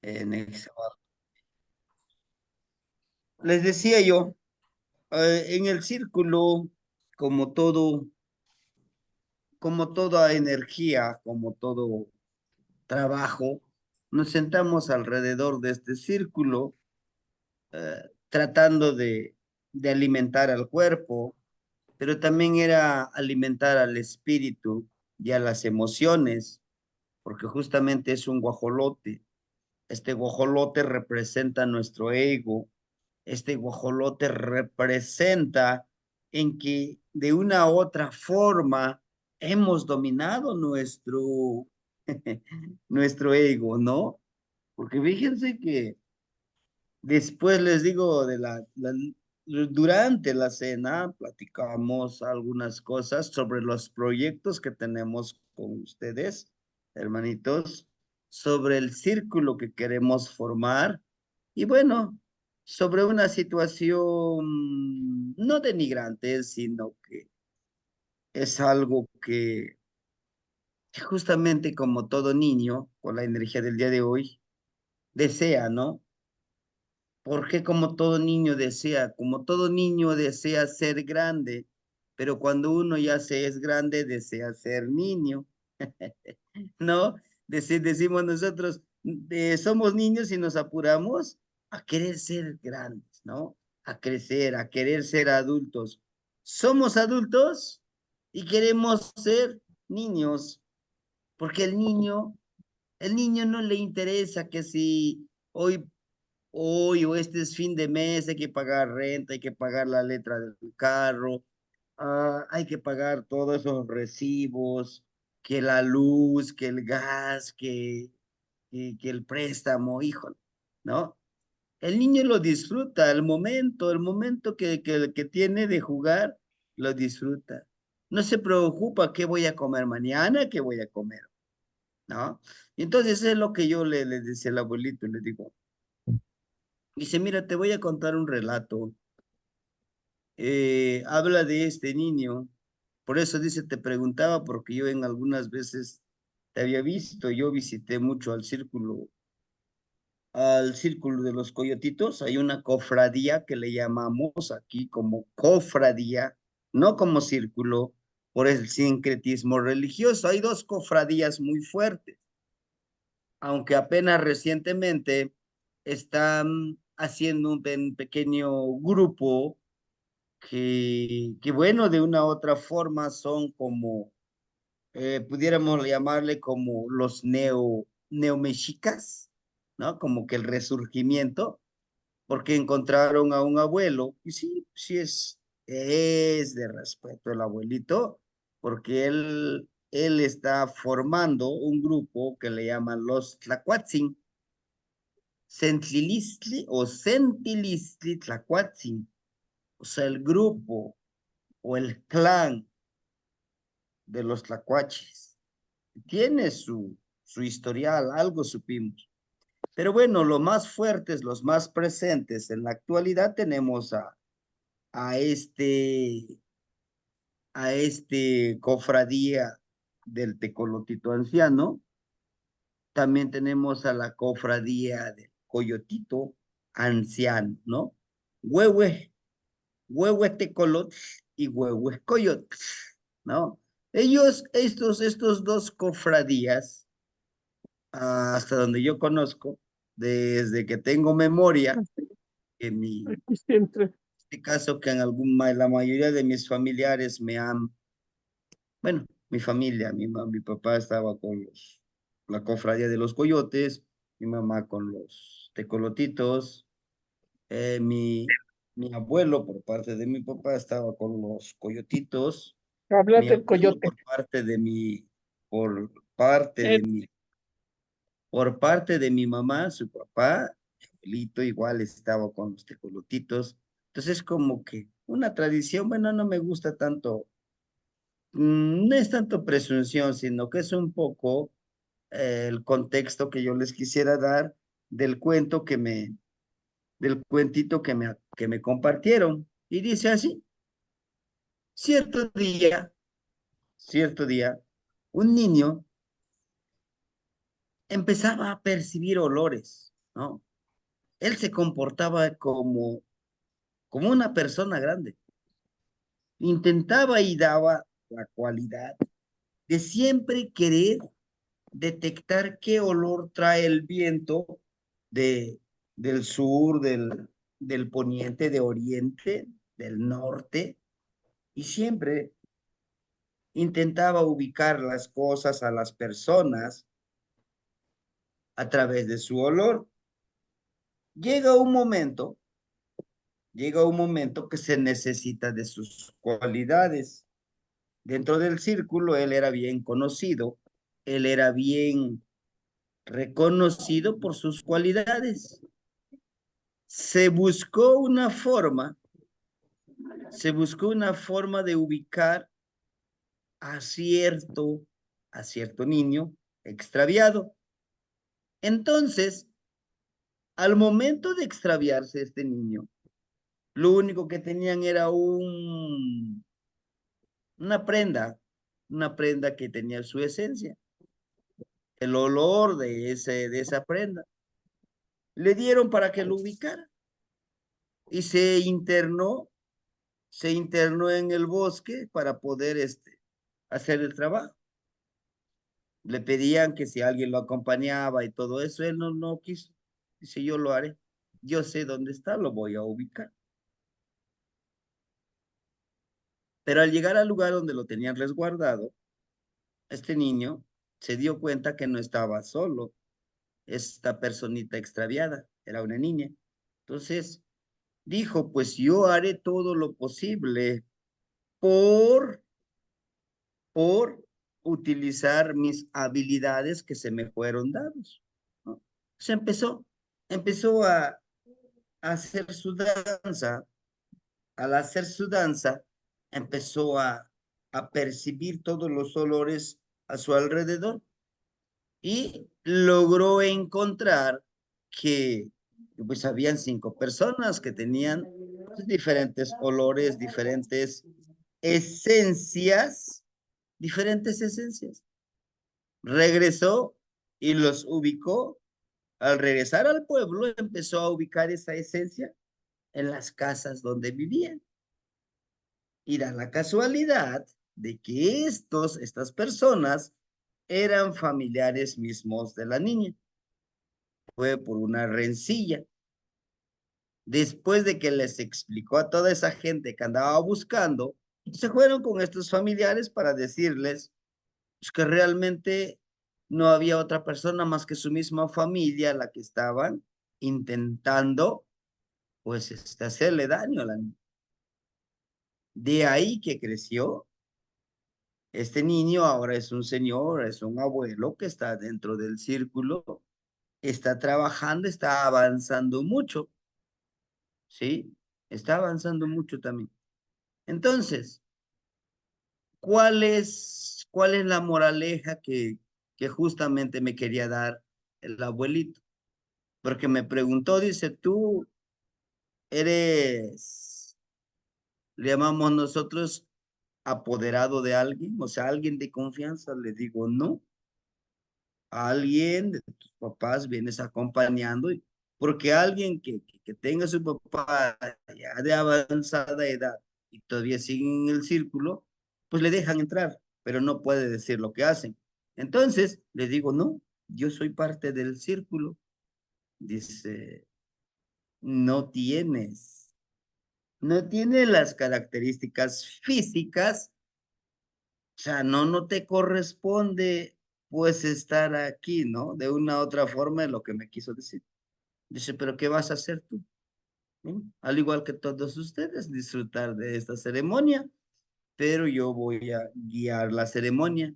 en Les decía yo, en el círculo, como todo, como toda energía, como todo trabajo, nos sentamos alrededor de este círculo, tratando de alimentar al cuerpo, pero también era alimentar al espíritu y a las emociones, porque justamente es un guajolote. Este guajolote representa nuestro ego. Este guajolote representa en que de una u otra forma hemos dominado nuestro ego, ¿no? Porque fíjense que después les digo durante la cena platicamos algunas cosas sobre los proyectos que tenemos con ustedes, hermanitos, sobre el círculo que queremos formar y bueno, sobre una situación no denigrante, sino que es algo que justamente como todo niño, con la energía del día de hoy, desea, ¿no? Porque como todo niño desea ser grande, pero cuando uno ya se es grande, desea ser niño, ¿no? Decimos nosotros, somos niños y nos apuramos a querer ser grandes, ¿no? A crecer, a querer ser adultos. Somos adultos y queremos ser niños, porque el niño no le interesa que si hoy o este es fin de mes, hay que pagar renta, hay que pagar la letra del carro, hay que pagar todos esos recibos, que la luz, que el gas, que el préstamo, híjole, ¿no? El niño lo disfruta, el momento que tiene de jugar, lo disfruta. No se preocupa qué voy a comer mañana, qué voy a comer, ¿no? Y entonces es lo que yo le decía al abuelito, le digo, dice, mira, te voy a contar un relato. Habla de este niño. Por eso dice, te preguntaba, porque yo en algunas veces te había visto, yo visité mucho al círculo de los coyotitos. Hay una cofradía que le llamamos aquí como cofradía, no como círculo, por el sincretismo religioso. Hay dos cofradías muy fuertes, aunque apenas recientemente están haciendo un pequeño grupo que bueno, de una u otra forma son como, pudiéramos llamarle como los neomexicas, ¿no? Como que el resurgimiento, porque encontraron a un abuelo, y sí, sí es de respeto el abuelito, porque él está formando un grupo que le llaman los Tlacuatzin, Centlilistli o Centilistli Tlacuatzin, o sea, el grupo o el clan de los tlacuaches. Tiene su historial, algo supimos. Pero bueno, los más fuertes, los más presentes en la actualidad tenemos a este, a este cofradía del Tecolotito Anciano. También tenemos a la cofradía del Coyotito Anciano, ¿no? Huehue, Huehue Tecolot y Huehue Coyot, ¿no? Estos dos cofradías, hasta donde yo conozco, desde que tengo memoria, en Aquí siempre. este caso que la mayoría de mis familiares bueno, mi familia, mi papá estaba con la cofradía de los coyotes, mi mamá con los tecolotitos, mi abuelo por parte de mi papá estaba con los coyotitos, Hablas mi del abuelo coyote. por parte Eh, de por parte de mi mamá, su papá, mi abuelito igual estaba con los tecolotitos. Entonces, como que una tradición, bueno, no me gusta tanto, no es tanto presunción, sino que es un poco el contexto que yo les quisiera dar del del cuentito que me compartieron. Y dice así, cierto día, cierto día, un niño empezaba a percibir olores. ¿no? Él se comportaba como una persona grande. Intentaba y daba la cualidad de siempre querer detectar qué olor trae el viento de, del sur, del poniente, de oriente, del norte, y siempre intentaba ubicar las cosas a las personas a través de su olor. Llega un momento, llega un momento que se necesita de sus cualidades. Dentro del círculo, él era bien conocido, él era bien reconocido por sus cualidades. Se buscó una forma, se buscó una forma de ubicar a a cierto niño extraviado. Entonces, al momento de extraviarse este niño, lo único que tenían era una una prenda que tenía su esencia, el olor de esa prenda. Le dieron para que lo ubicara y se internó en el bosque para poder hacer el trabajo. Le pedían que si alguien lo acompañaba y todo eso, él no quiso. Dice, yo lo haré. Yo sé dónde está, lo voy a ubicar. Pero al llegar al lugar donde lo tenían resguardado, este niño se dio cuenta que no estaba solo. Esta personita extraviada era una niña. Entonces dijo, pues yo haré todo lo posible por, por utilizar mis habilidades que se me fueron dados, ¿no? Se empezó a hacer su danza. Al hacer su danza, empezó a percibir todos los olores a su alrededor y logró encontrar que pues habían 5 personas que tenían pues, diferentes olores, esencias, diferentes esencias. Regresó y los ubicó. Al regresar al pueblo, empezó a ubicar esa esencia en las casas donde vivían. Y da la casualidad de que estas personas eran familiares mismos de la niña. Fue por una rencilla. Después de que les explicó a toda esa gente que andaba buscando, se fueron con estos familiares para decirles pues, que realmente no había otra persona más que su misma familia la que estaban intentando, pues, hacerle daño a la niña. De ahí que creció. Este niño ahora es un señor, es un abuelo que está dentro del círculo, está trabajando, está avanzando mucho, ¿sí? Está avanzando mucho también. Entonces, cuál es la moraleja que justamente me quería dar el abuelito? Porque me preguntó, dice, ¿tú eres, le llamamos nosotros, apoderado de alguien? O sea, alguien de confianza. Le digo, no, a alguien de tus papás vienes acompañando, porque alguien que tenga su papá ya de avanzada edad y todavía sigue en el círculo, pues le dejan entrar, pero no puede decir lo que hacen. Entonces le digo, no, yo soy parte del círculo. Dice, no tienes, no tiene las características físicas, o sea, no te corresponde pues estar aquí, ¿no? De una u otra forma es lo que me quiso decir. Dice, pero ¿qué vas a hacer tú? ¿no? Al igual que todos ustedes, disfrutar de esta ceremonia, pero yo voy a guiar la ceremonia.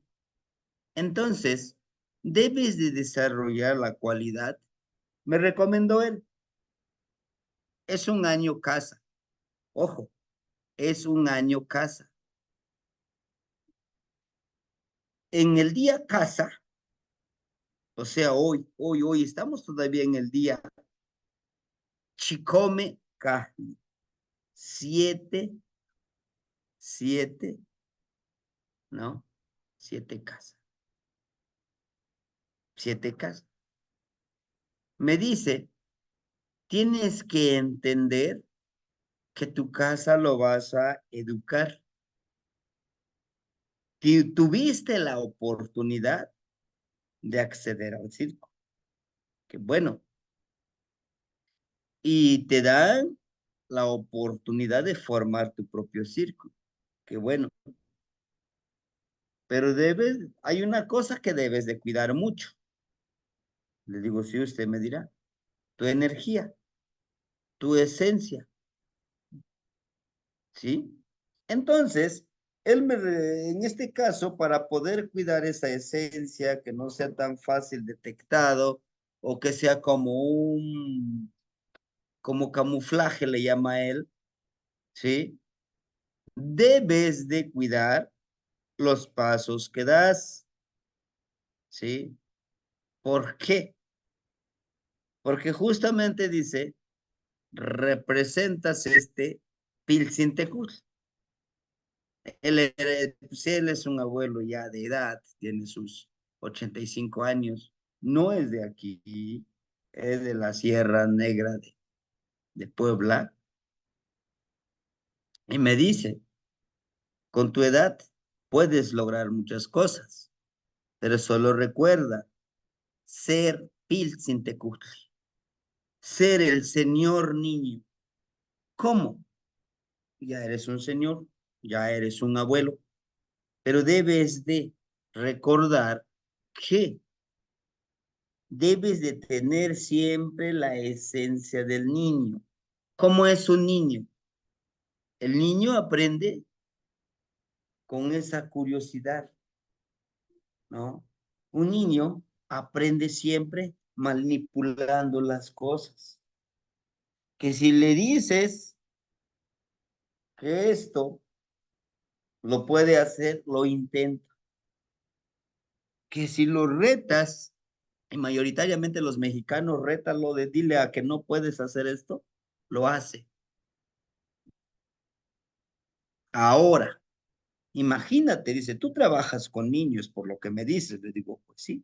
Entonces, debes de desarrollar la cualidad. Me recomendó él, es un año casa. Ojo, es un año casa. En el día casa, o sea, hoy estamos todavía en el día Chicome Kahli. Siete, siete, ¿no? 7 casas. 7 casas. Me dice, tienes que entender que tu casa lo vas a educar. Tuviste la oportunidad de acceder al circo. Que bueno, y te dan la oportunidad de formar tu propio circo. Que bueno, pero hay una cosa que debes de cuidar mucho. Le digo, sí, usted me dirá, tu energía, tu esencia, ¿sí? Entonces, en este caso, para poder cuidar esa esencia, que no sea tan fácil detectado o que sea como camuflaje le llama él, ¿sí? Debes de cuidar los pasos que das, ¿sí? ¿Por qué? Porque justamente dice, representas este Pilsintecutl. Pues él es un abuelo ya de edad, tiene sus 85 años, no es de aquí, es de la Sierra Negra de Puebla, y me dice, con tu edad puedes lograr muchas cosas, pero solo recuerda ser Pilsintecutl, ser el señor niño. ¿Cómo? Ya eres un señor, ya eres un abuelo, pero debes de recordar que debes de tener siempre la esencia del niño. ¿Cómo es un niño? El niño aprende con esa curiosidad, ¿no? Un niño aprende siempre manipulando las cosas. Que si le dices que esto lo puede hacer, lo intenta. Que si lo retas, y mayoritariamente los mexicanos rétalo de dile a que no puedes hacer esto, lo hace. Ahora, imagínate, dice, tú trabajas con niños, por lo que me dices. Le digo, pues sí.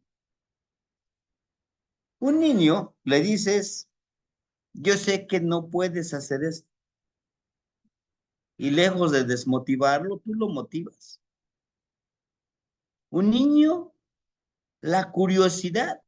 Un niño le dices, yo sé que no puedes hacer esto. Y lejos de desmotivarlo, tú lo motivas. Un niño, la curiosidad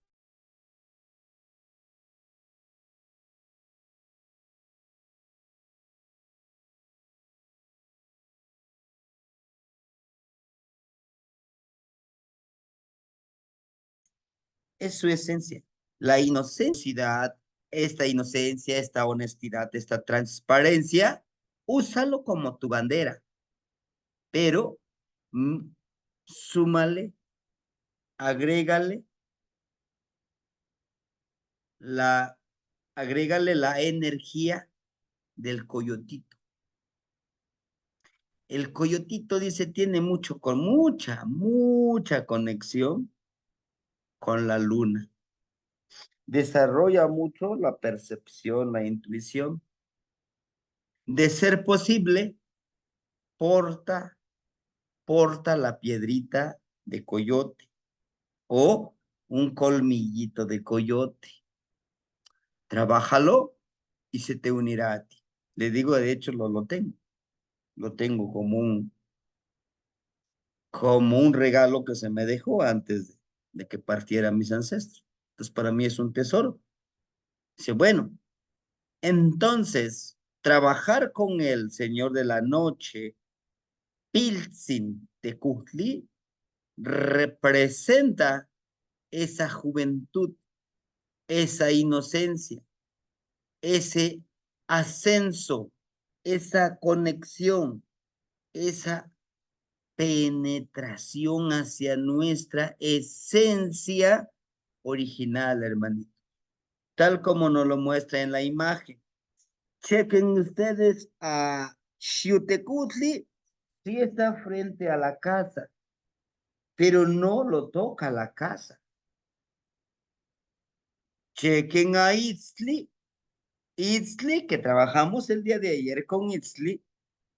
es su esencia. La inocencia, esta honestidad, esta transparencia, úsalo como tu bandera, pero mm, súmale, agrégale la, agrégale la energía del coyotito. El coyotito dice tiene mucha conexión con la luna. Desarrolla mucho la percepción, la intuición. De ser posible, porta, porta la piedrita de coyote o un colmillito de coyote. Trabájalo y se te unirá a ti. Le digo, de hecho, lo tengo como un regalo que se me dejó antes de que partieran mis ancestros. Entonces, para mí es un tesoro. Dice, bueno, entonces, trabajar con el Señor de la Noche, Pilsin Tecutli, representa esa juventud, esa inocencia, ese ascenso, esa conexión, esa penetración hacia nuestra esencia original, hermanito, tal como nos lo muestra en la imagen. Chequen ustedes a Xiutecutli, sí está frente a la casa, pero no lo toca la casa. Chequen a Itzli, Itzli, que trabajamos el día de ayer con Itzli,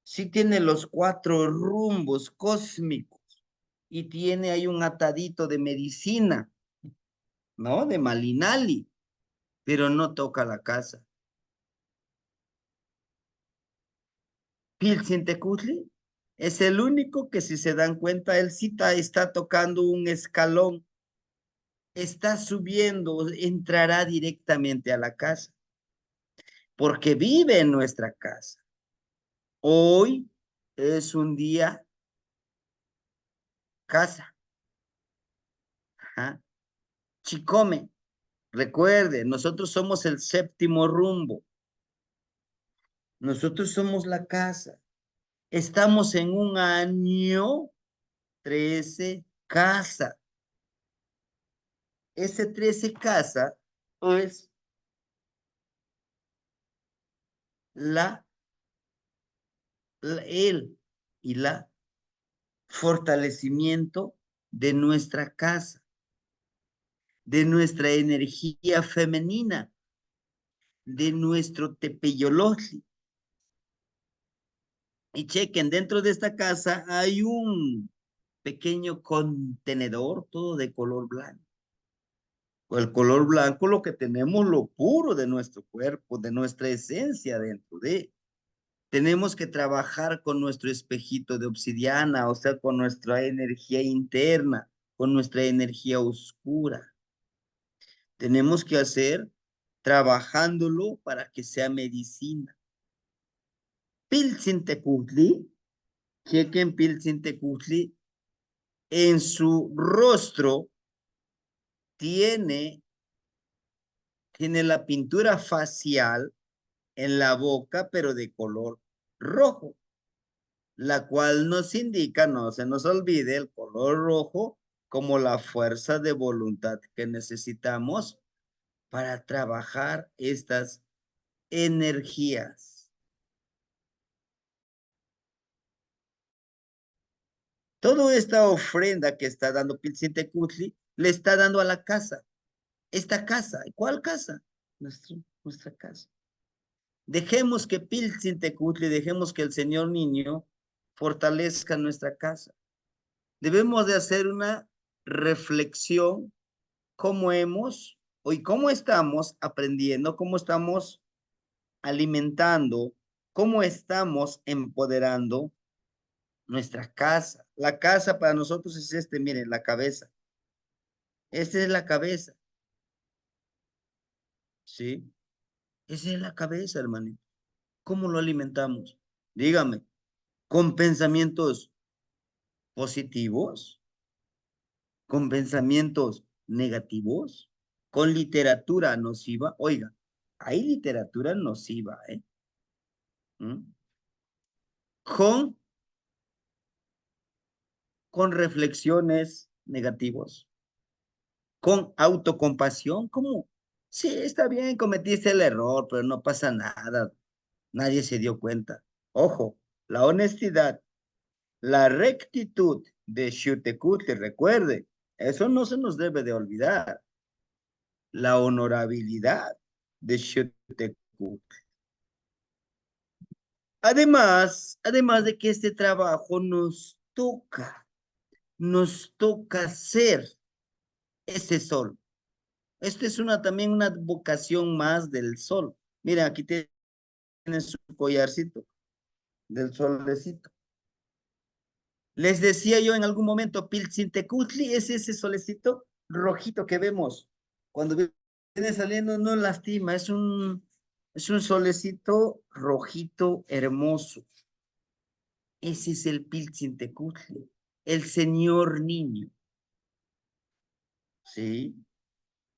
sí tiene los 4 rumbos cósmicos y tiene ahí un atadito de medicina, ¿no? De Malinali. pero no toca la casa. Pilsintecutli es el único que, si se dan cuenta, él sí está tocando un escalón, está subiendo, entrará directamente a la casa, porque vive en nuestra casa. Hoy es un día casa. Ajá. Chicome, recuerde, nosotros somos el séptimo rumbo, nosotros somos la casa. Estamos en un año 13 casa. Ese 13 casa es la, el y la fortalecimiento de nuestra casa, de nuestra energía femenina, de nuestro tepeyolotli. Y chequen, dentro de esta casa hay un pequeño contenedor, todo de color blanco. El color blanco, lo que tenemos, lo puro de nuestro cuerpo, de nuestra esencia dentro de. Tenemos que trabajar con nuestro espejito de obsidiana, o sea, con nuestra energía interna, con nuestra energía oscura. Tenemos que hacer trabajándolo para que sea medicina. Pilsintecutli, chequen Pilsintecutli, en su rostro tiene, tiene la pintura facial en la boca, pero de color rojo, la cual nos indica, no se nos olvide, el color rojo como la fuerza de voluntad que necesitamos para trabajar estas energías. Toda esta ofrenda que está dando Pilsintecutli le está dando a la casa. Esta casa, ¿cuál casa? Nuestra casa. Dejemos que Pilsintecutli, dejemos que el Señor Niño fortalezca nuestra casa. Debemos de hacer una reflexión cómo hemos y cómo estamos aprendiendo, cómo estamos alimentando, cómo estamos empoderando nuestra casa. La casa para nosotros es miren, la cabeza. Esta es la cabeza, ¿sí? Esa es la cabeza, hermanito. ¿Cómo lo alimentamos? Dígame, con pensamientos positivos, con pensamientos negativos, con literatura nociva. Oiga, hay literatura nociva, ¿eh? ¿Mm? Con, con reflexiones negativos, con autocompasión, ¿cómo? Sí, está bien, cometiste el error, pero no pasa nada. Nadie se dio cuenta. Ojo, la honestidad, la rectitud de Xiuhtecuhtli, recuerde, eso no se nos debe de olvidar. La honorabilidad de Xiuhtecuhtli. Además de que este trabajo nos toca ser ese sol. Esta es también una vocación más del sol. Miren, aquí tienen su collarcito del solecito. Les decía yo en algún momento, Pilsintecutli es ese solecito rojito que vemos. Cuando viene saliendo no lastima, es un solecito rojito hermoso. Ese es el Pilsintecutli, el señor niño. ¿Sí?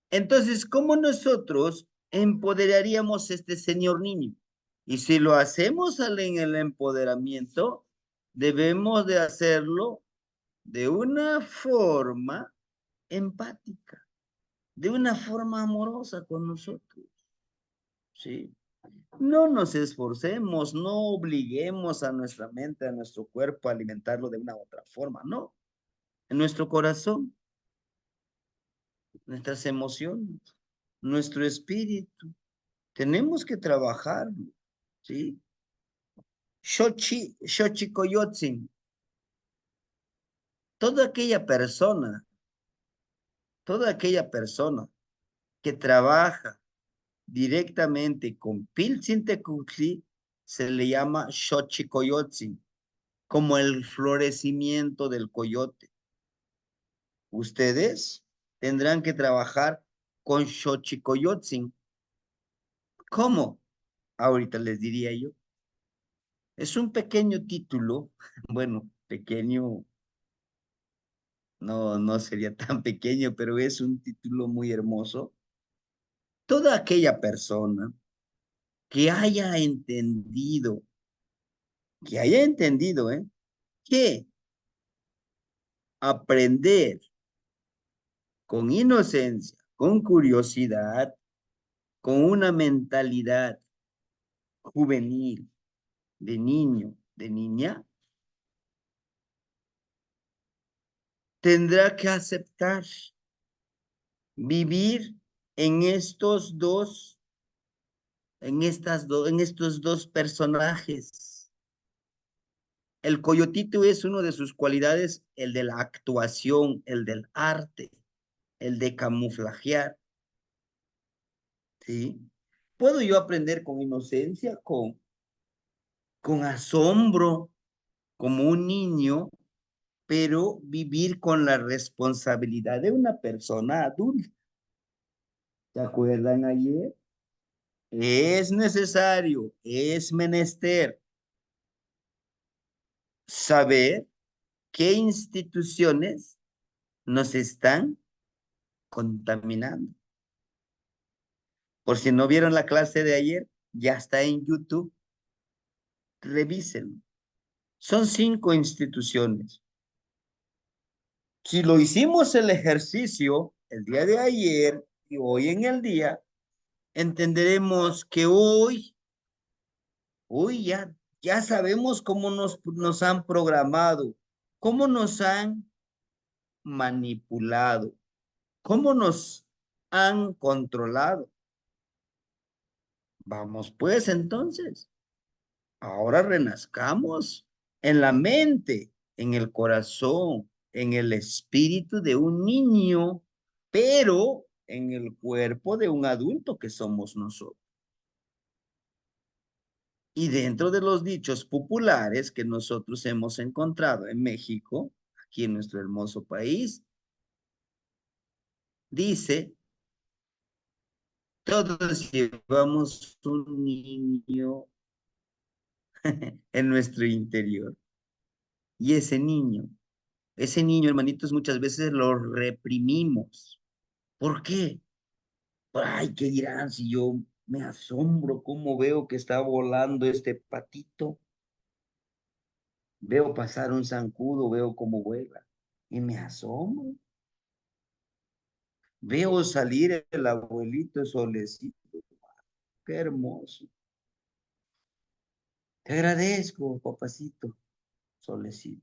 Entonces, ¿cómo nosotros empoderaríamos a este señor niño? Y si lo hacemos en el empoderamiento, debemos de hacerlo de una forma empática, de una forma amorosa con nosotros, ¿sí? No nos esforcemos, no obliguemos a nuestra mente, a nuestro cuerpo a alimentarlo de una u otra forma, no. En nuestro corazón, nuestras emociones, nuestro espíritu, tenemos que trabajarlo, ¿sí? Xochicoyotzin, toda aquella persona, toda aquella persona que trabaja directamente con Piltzintecutli, se le llama Xochicoyotzin, como el florecimiento del coyote. Ustedes tendrán que trabajar con Xochicoyotzin. ¿Cómo? Ahorita les diría yo. Es un pequeño título, bueno, pequeño, no sería tan pequeño, pero es un título muy hermoso. Toda aquella persona que haya entendido, que aprender con inocencia, con curiosidad, con una mentalidad juvenil, de niño, de niña, tendrá que aceptar vivir en estos dos, en estos dos personajes. El coyotito es uno de sus cualidades, el de la actuación, el del arte, el de camuflajear, ¿sí? Puedo yo aprender con inocencia, con asombro, como un niño, pero vivir con la responsabilidad de una persona adulta. ¿Se acuerdan ayer? Es necesario, es menester saber qué instituciones nos están contaminando. Por si no vieron la clase de ayer, ya está en YouTube, revisen. Son 5 instituciones. Si lo hicimos el ejercicio el día de ayer y hoy en el día, entenderemos que hoy ya sabemos cómo nos han programado, cómo nos han manipulado, cómo nos han controlado. Vamos pues entonces, ahora renazcamos en la mente, en el corazón, en el espíritu de un niño, pero en el cuerpo de un adulto que somos nosotros. Y dentro de los dichos populares que nosotros hemos encontrado en México, aquí en nuestro hermoso país, dice, todos llevamos un niño en nuestro interior. Y ese niño, hermanitos, muchas veces lo reprimimos. ¿Por qué? Ay, ¿qué dirán si yo me asombro cómo veo que está volando este patito? Veo pasar un zancudo, veo cómo vuela y me asombro. Veo salir el abuelito solecito. Qué hermoso. Te agradezco, papacito, solecito.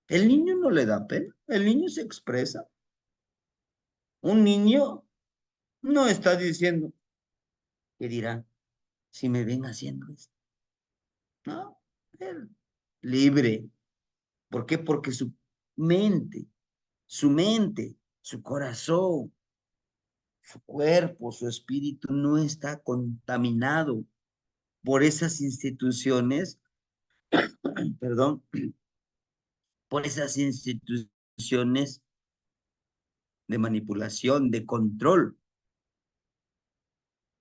El niño no le da pena, el niño se expresa. Un niño no está diciendo, ¿qué dirán si me ven haciendo esto? No, él libre. ¿Por qué? Porque mente, su mente, su corazón, su cuerpo, su espíritu no está contaminado por esas instituciones, perdón, por esas instituciones de manipulación, de control.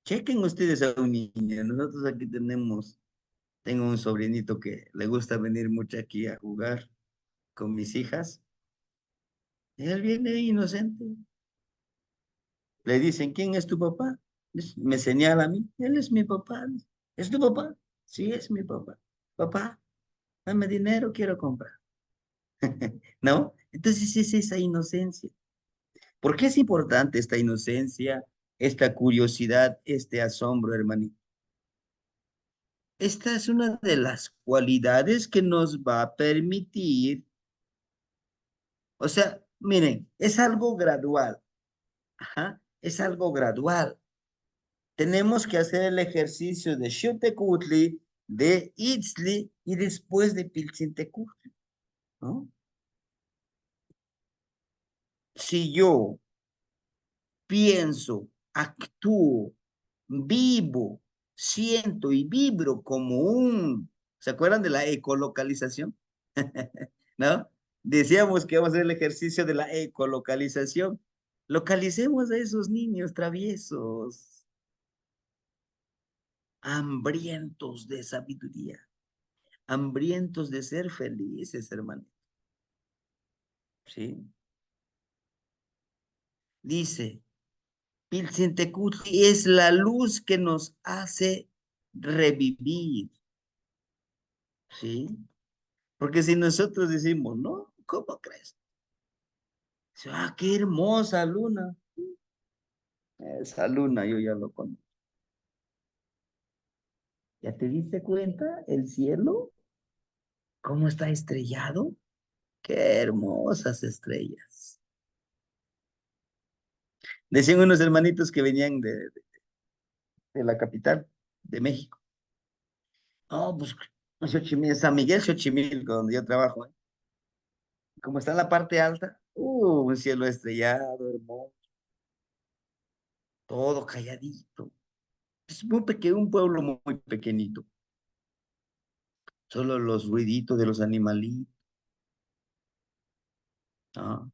Chequen ustedes a un niño. Nosotros aquí tengo un sobrinito que le gusta venir mucho aquí a jugar con mis hijas. Él viene inocente. Le dicen, ¿quién es tu papá? Me señala a mí. Él es mi papá. ¿Es tu papá? Sí, es mi papá. Papá, dame dinero, quiero comprar. ¿No? Entonces es esa inocencia. ¿Por qué es importante esta inocencia, esta curiosidad, este asombro, hermanito? Esta es una de las cualidades que nos va a permitir, o sea, miren, es algo gradual, ajá, es algo gradual. Tenemos que hacer el ejercicio de Xiuhtecutli, de Itzli y después de Piltzintecutli, ¿no? Si yo pienso, actúo, vivo, siento y vibro como ¿se acuerdan de la ecolocalización? ¿No? Decíamos que vamos a hacer el ejercicio de la ecolocalización. Localicemos a esos niños traviesos, hambrientos de sabiduría, hambrientos de ser felices, hermano. ¿Sí? Dice, Pilsintecuti es la luz que nos hace revivir, ¿sí? Porque si nosotros decimos, no, ¿cómo crees? Ah, qué hermosa luna. Esa luna yo ya lo conozco. ¿Ya te diste cuenta? El cielo, ¿cómo está estrellado? Qué hermosas estrellas. Decían unos hermanitos que venían de la capital, de México. Oh, pues, Xochimilco, San Miguel Xochimilco, donde yo trabajo, ¿eh? Como está en la parte alta, un cielo estrellado, hermoso, todo calladito. Es muy pequeño, un pueblo muy pequeñito. Solo los ruiditos de los animalitos, ¿no?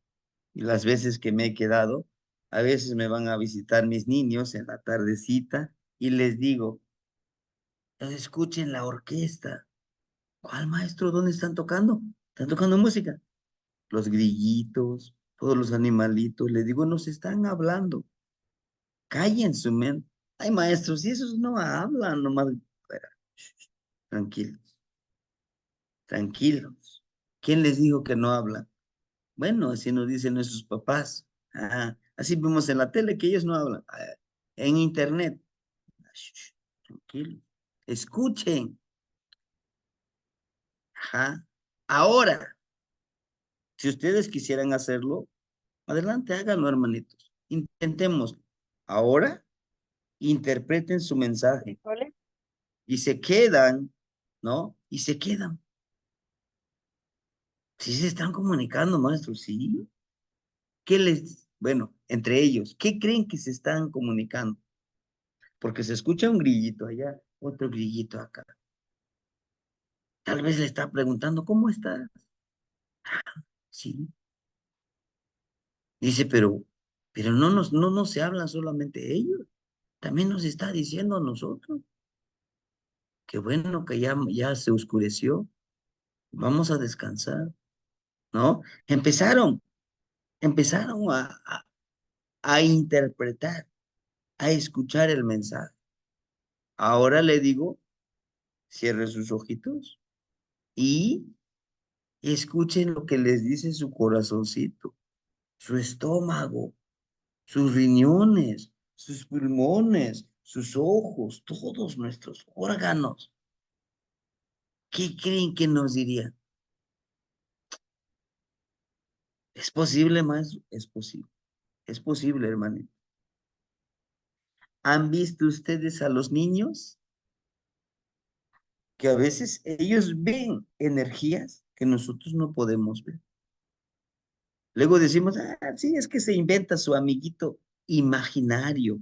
Y las veces que me he quedado, a veces me van a visitar mis niños en la tardecita y les digo, escuchen la orquesta. ¿Cuál maestro? ¿Dónde están tocando? ¿Están tocando música? Los grillitos, todos los animalitos. Les digo, nos están hablando. Callen su mente. Ay, maestros, y esos no hablan, nomás. Espera, tranquilos, tranquilos. ¿Quién les dijo que no hablan? Bueno, así nos dicen nuestros papás. Así vemos en la tele que ellos no hablan. En internet. Tranquilo. Escuchen. Ajá. Ahora, si ustedes quisieran hacerlo, adelante, háganlo, hermanitos. Intentemos. Ahora, interpreten su mensaje ¿Vale? y se quedan, ¿no? Y se quedan. Sí se están comunicando, maestro, sí. Bueno, entre ellos, ¿qué creen que se están comunicando? Porque se escucha un grillito allá, otro grillito acá. Tal vez le está preguntando, ¿cómo estás? Sí. Dice, pero no se hablan solamente ellos, también nos está diciendo a nosotros. Qué bueno que ya se oscureció, vamos a descansar, ¿no? Empezaron a interpretar, a escuchar el mensaje. Ahora le digo, cierre sus ojitos y escuchen lo que les dice su corazoncito, su estómago, sus riñones, sus pulmones, sus ojos, todos nuestros órganos. ¿Qué creen que nos dirían? ¿Es posible, maestro? Es posible. Es posible, hermanito. ¿Han visto ustedes a los niños que a veces ellos ven energías que nosotros no podemos ver? Luego decimos, sí, es que se inventa su amiguito imaginario.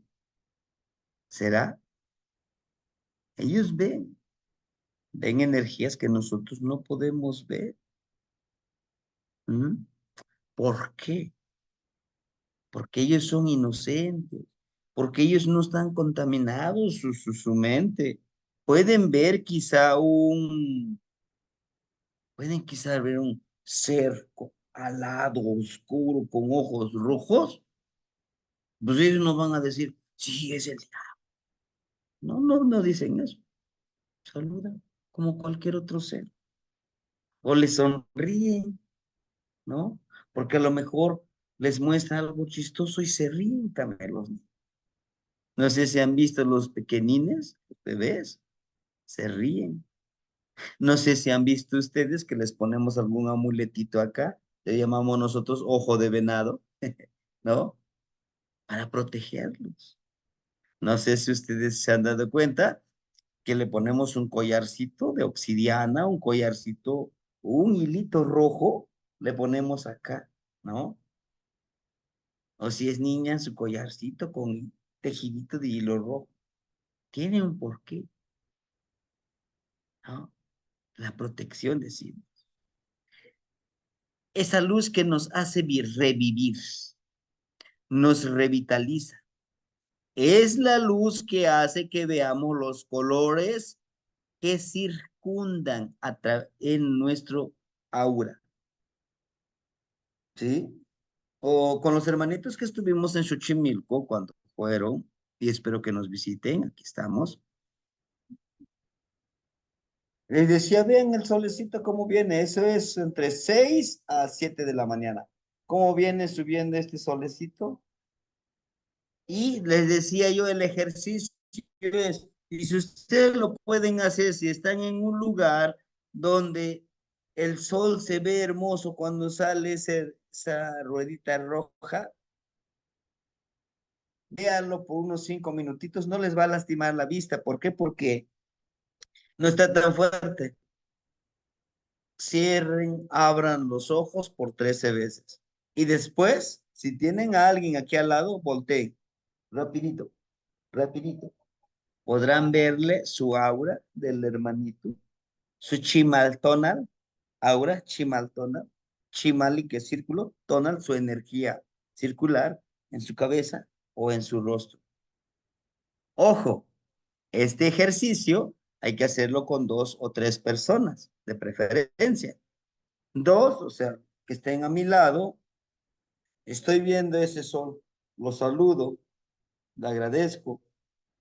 ¿Será? Ellos ven energías que nosotros no podemos ver. ¿Mm? ¿Por qué? Porque ellos son inocentes, porque ellos no están contaminados su mente. Pueden ver quizá pueden quizá ver un ser alado, oscuro, con ojos rojos, pues ellos no van a decir, sí, es el diablo. No dicen eso. Saludan como cualquier otro ser. O les sonríen, ¿no? Porque a lo mejor les muestra algo chistoso y se ríen también los niños. No sé si han visto los pequeñines, los bebés, se ríen. No sé si han visto ustedes que les ponemos algún amuletito acá, le llamamos nosotros ojo de venado, ¿no? Para protegerlos. No sé si ustedes se han dado cuenta que le ponemos un collarcito de obsidiana, un collarcito, un hilito rojo, le ponemos acá, ¿no? O si es niña, su collarcito con tejidito de hilo rojo. Tiene un porqué, ¿no? La protección, decimos. Esa luz que nos hace revivir, nos revitaliza. Es la luz que hace que veamos los colores que circundan en nuestro aura, ¿sí? O con los hermanitos que estuvimos en Xochimilco cuando fueron, y espero que nos visiten, aquí estamos. Les decía, vean el solecito cómo viene, eso es entre 6 a 7 de la mañana. ¿Cómo viene subiendo este solecito? Y les decía yo, el ejercicio es, y si ustedes lo pueden hacer, si están en un lugar donde el sol se ve hermoso cuando sale esa ruedita roja, véanlo por unos 5 minutitos, no les va a lastimar la vista. ¿Por qué? Porque no está tan fuerte. Cierren, abran los ojos por 13 veces. Y después, si tienen a alguien aquí al lado, volteen. Rapidito, rapidito. Podrán verle su aura del hermanito, su chimaltonal, aura chimaltonal, chimali que es círculo, tonal, su energía circular en su cabeza o en su rostro. Ojo, este ejercicio hay que hacerlo con 2 o 3 personas, de preferencia. Dos, o sea, que estén a mi lado, estoy viendo ese sol, lo saludo, le agradezco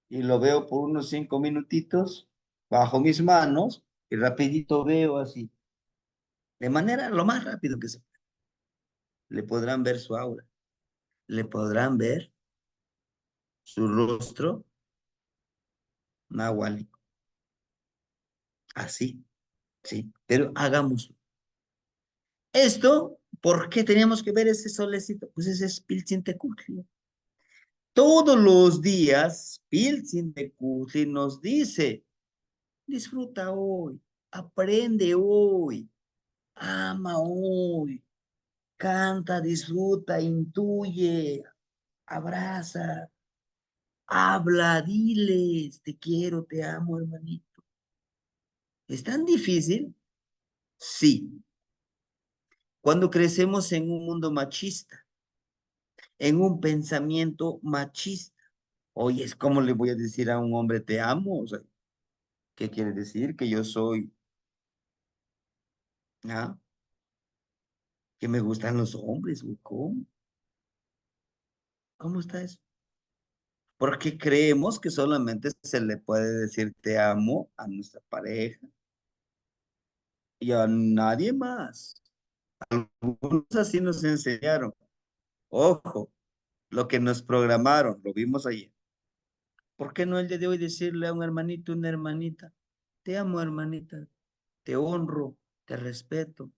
y lo veo por unos 5 minutitos bajo mis manos y rapidito veo así, de manera lo más rápido que se puede. Le podrán ver su aura, le podrán ver su rostro nahuálico, así, sí, pero hagámoslo. Esto, ¿por qué teníamos que ver ese solecito? Pues ese es Piltzintecutli. Todos los días, Piltzintecutli nos dice, disfruta hoy, aprende hoy, ama hoy, canta, disfruta, intuye, abraza, habla, diles, te quiero, te amo, hermanito. ¿Es tan difícil? Sí. Cuando crecemos en un mundo machista, en un pensamiento machista, oye, es como le voy a decir a un hombre, te amo. O sea, ¿qué quiere decir? Que yo soy, ¿ah? Que me gustan los hombres, güey. ¿Cómo? ¿Cómo está eso? Porque creemos que solamente se le puede decir te amo a nuestra pareja y a nadie más. Algunos así nos enseñaron. Ojo, lo que nos programaron, lo vimos ayer. ¿Por qué no el día de hoy decirle a un hermanito, una hermanita, te amo, hermanita, te honro, te respeto?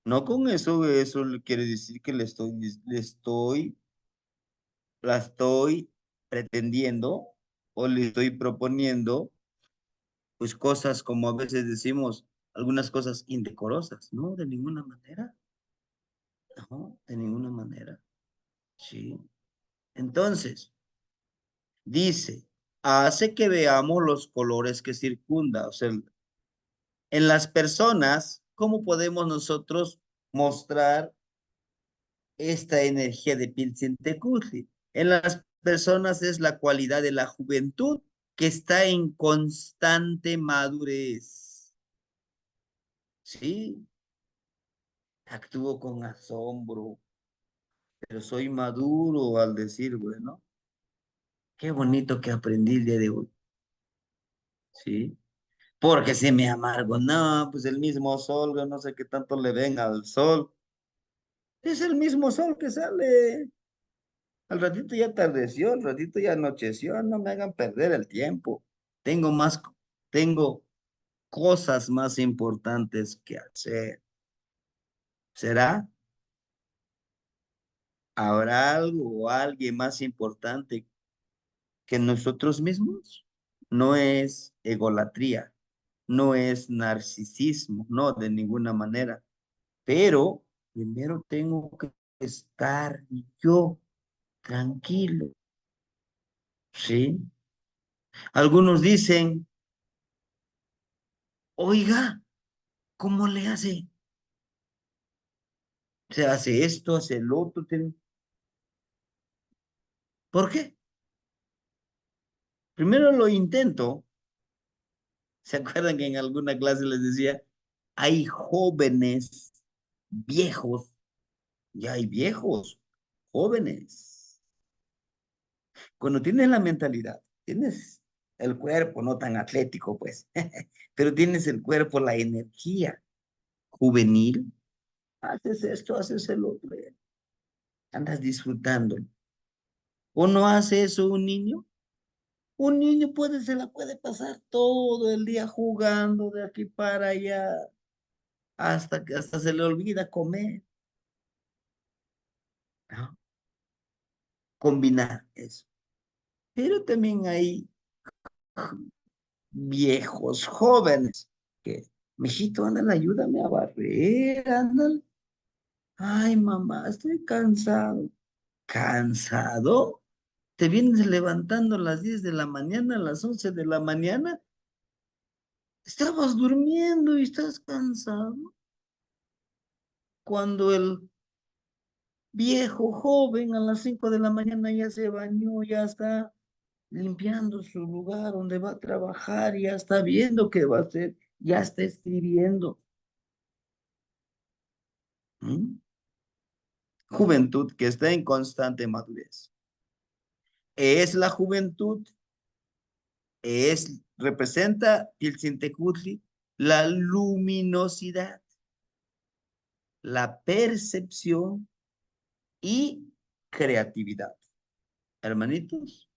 No con eso, eso quiere decir que la estoy pretendiendo o le estoy proponiendo, pues cosas como a veces decimos, algunas cosas indecorosas, ¿no? De ninguna manera, no, de ninguna manera, sí. Entonces, dice, hace que veamos los colores que circunda, o sea, en las personas, ¿cómo podemos nosotros mostrar esta energía de Pilsentecutli? En las personas es la cualidad de la juventud que está en constante madurez. Sí, actúo con asombro, pero soy maduro al decir, bueno, qué bonito que aprendí el día de hoy. Sí, porque si me amargo, no, pues el mismo sol, yo no sé qué tanto le ven al sol. Es el mismo sol que sale. Al ratito ya atardeció, al ratito ya anocheció, no me hagan perder el tiempo. Tengo más, tengo cosas más importantes que hacer. ¿Será? ¿Habrá algo o alguien más importante que nosotros mismos? No es egolatría, no es narcisismo, no, de ninguna manera. Pero primero tengo que estar yo. tranquilo, ¿sí? Algunos dicen, oiga, ¿cómo le hace? Se hace esto, hace el otro. ¿Por qué? Primero lo intento. ¿Se acuerdan que en alguna clase les decía, hay jóvenes, viejos, y hay viejos, jóvenes? Cuando tienes la mentalidad, tienes el cuerpo no tan atlético, pues, pero tienes el cuerpo, la energía juvenil, haces esto, haces el otro, andas disfrutando. ¿O no hace eso un niño? Un niño se la puede pasar todo el día jugando de aquí para allá, hasta que hasta se le olvida comer, ¿no? Combinar eso. Pero también hay viejos, jóvenes, que, mijito, ándale, ayúdame a barrer, ándale. Ay, mamá, estoy cansado. ¿Cansado? ¿Te vienes levantando a las 10 de la mañana, a las 11 de la mañana? Estabas durmiendo y estás cansado. Cuando el viejo joven a las 5 de la mañana ya se bañó, ya está limpiando su lugar donde va a trabajar, ya está viendo qué va a hacer, ya está escribiendo. ¿Mm? Juventud que está en constante madurez. Es la juventud, representa Pilsintecutli la luminosidad, la percepción y creatividad. Hermanitos,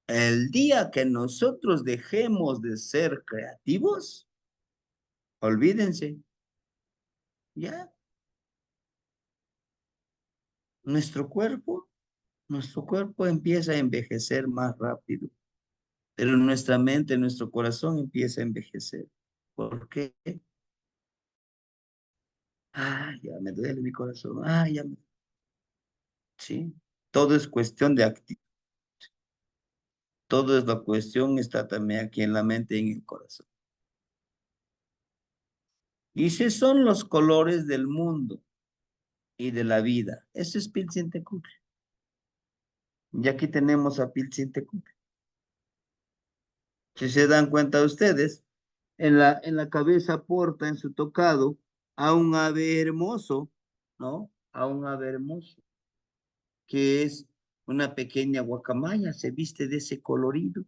el día que nosotros dejemos de ser creativos, olvídense, ya, nuestro cuerpo, nuestro cuerpo empieza a envejecer más rápido, pero nuestra mente, nuestro corazón empieza a envejecer. ¿Por qué? Ah, ya me duele mi corazón. Ah, ya me... Sí, todo es cuestión de actitud. Todo es la cuestión, está también aquí en la mente y en el corazón. Y si son los colores del mundo y de la vida, eso es Pilsintecutli. Y aquí tenemos a Pilsintecutli. Si se dan cuenta ustedes, en la cabeza porta en su tocado a un ave hermoso, ¿no? A un ave hermoso, que es una pequeña guacamaya, se viste de ese colorido.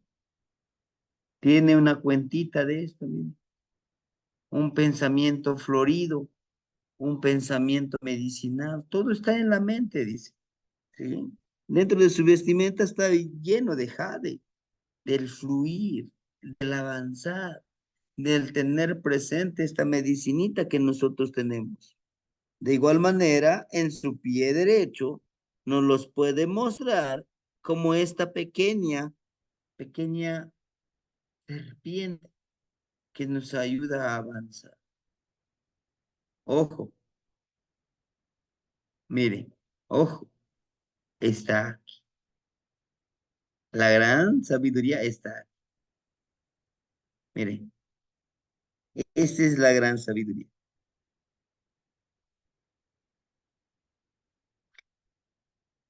Tiene una cuentita de esto, miren. Un pensamiento florido, un pensamiento medicinal, todo está en la mente, dice, ¿sí? Dentro de su vestimenta está lleno de jade, del fluir, del avanzar, del tener presente esta medicinita que nosotros tenemos. De igual manera, en su pie derecho nos los puede mostrar como esta pequeña serpiente que nos ayuda a avanzar. Ojo, miren, ojo, está aquí. La gran sabiduría está aquí. Miren, esta es la gran sabiduría.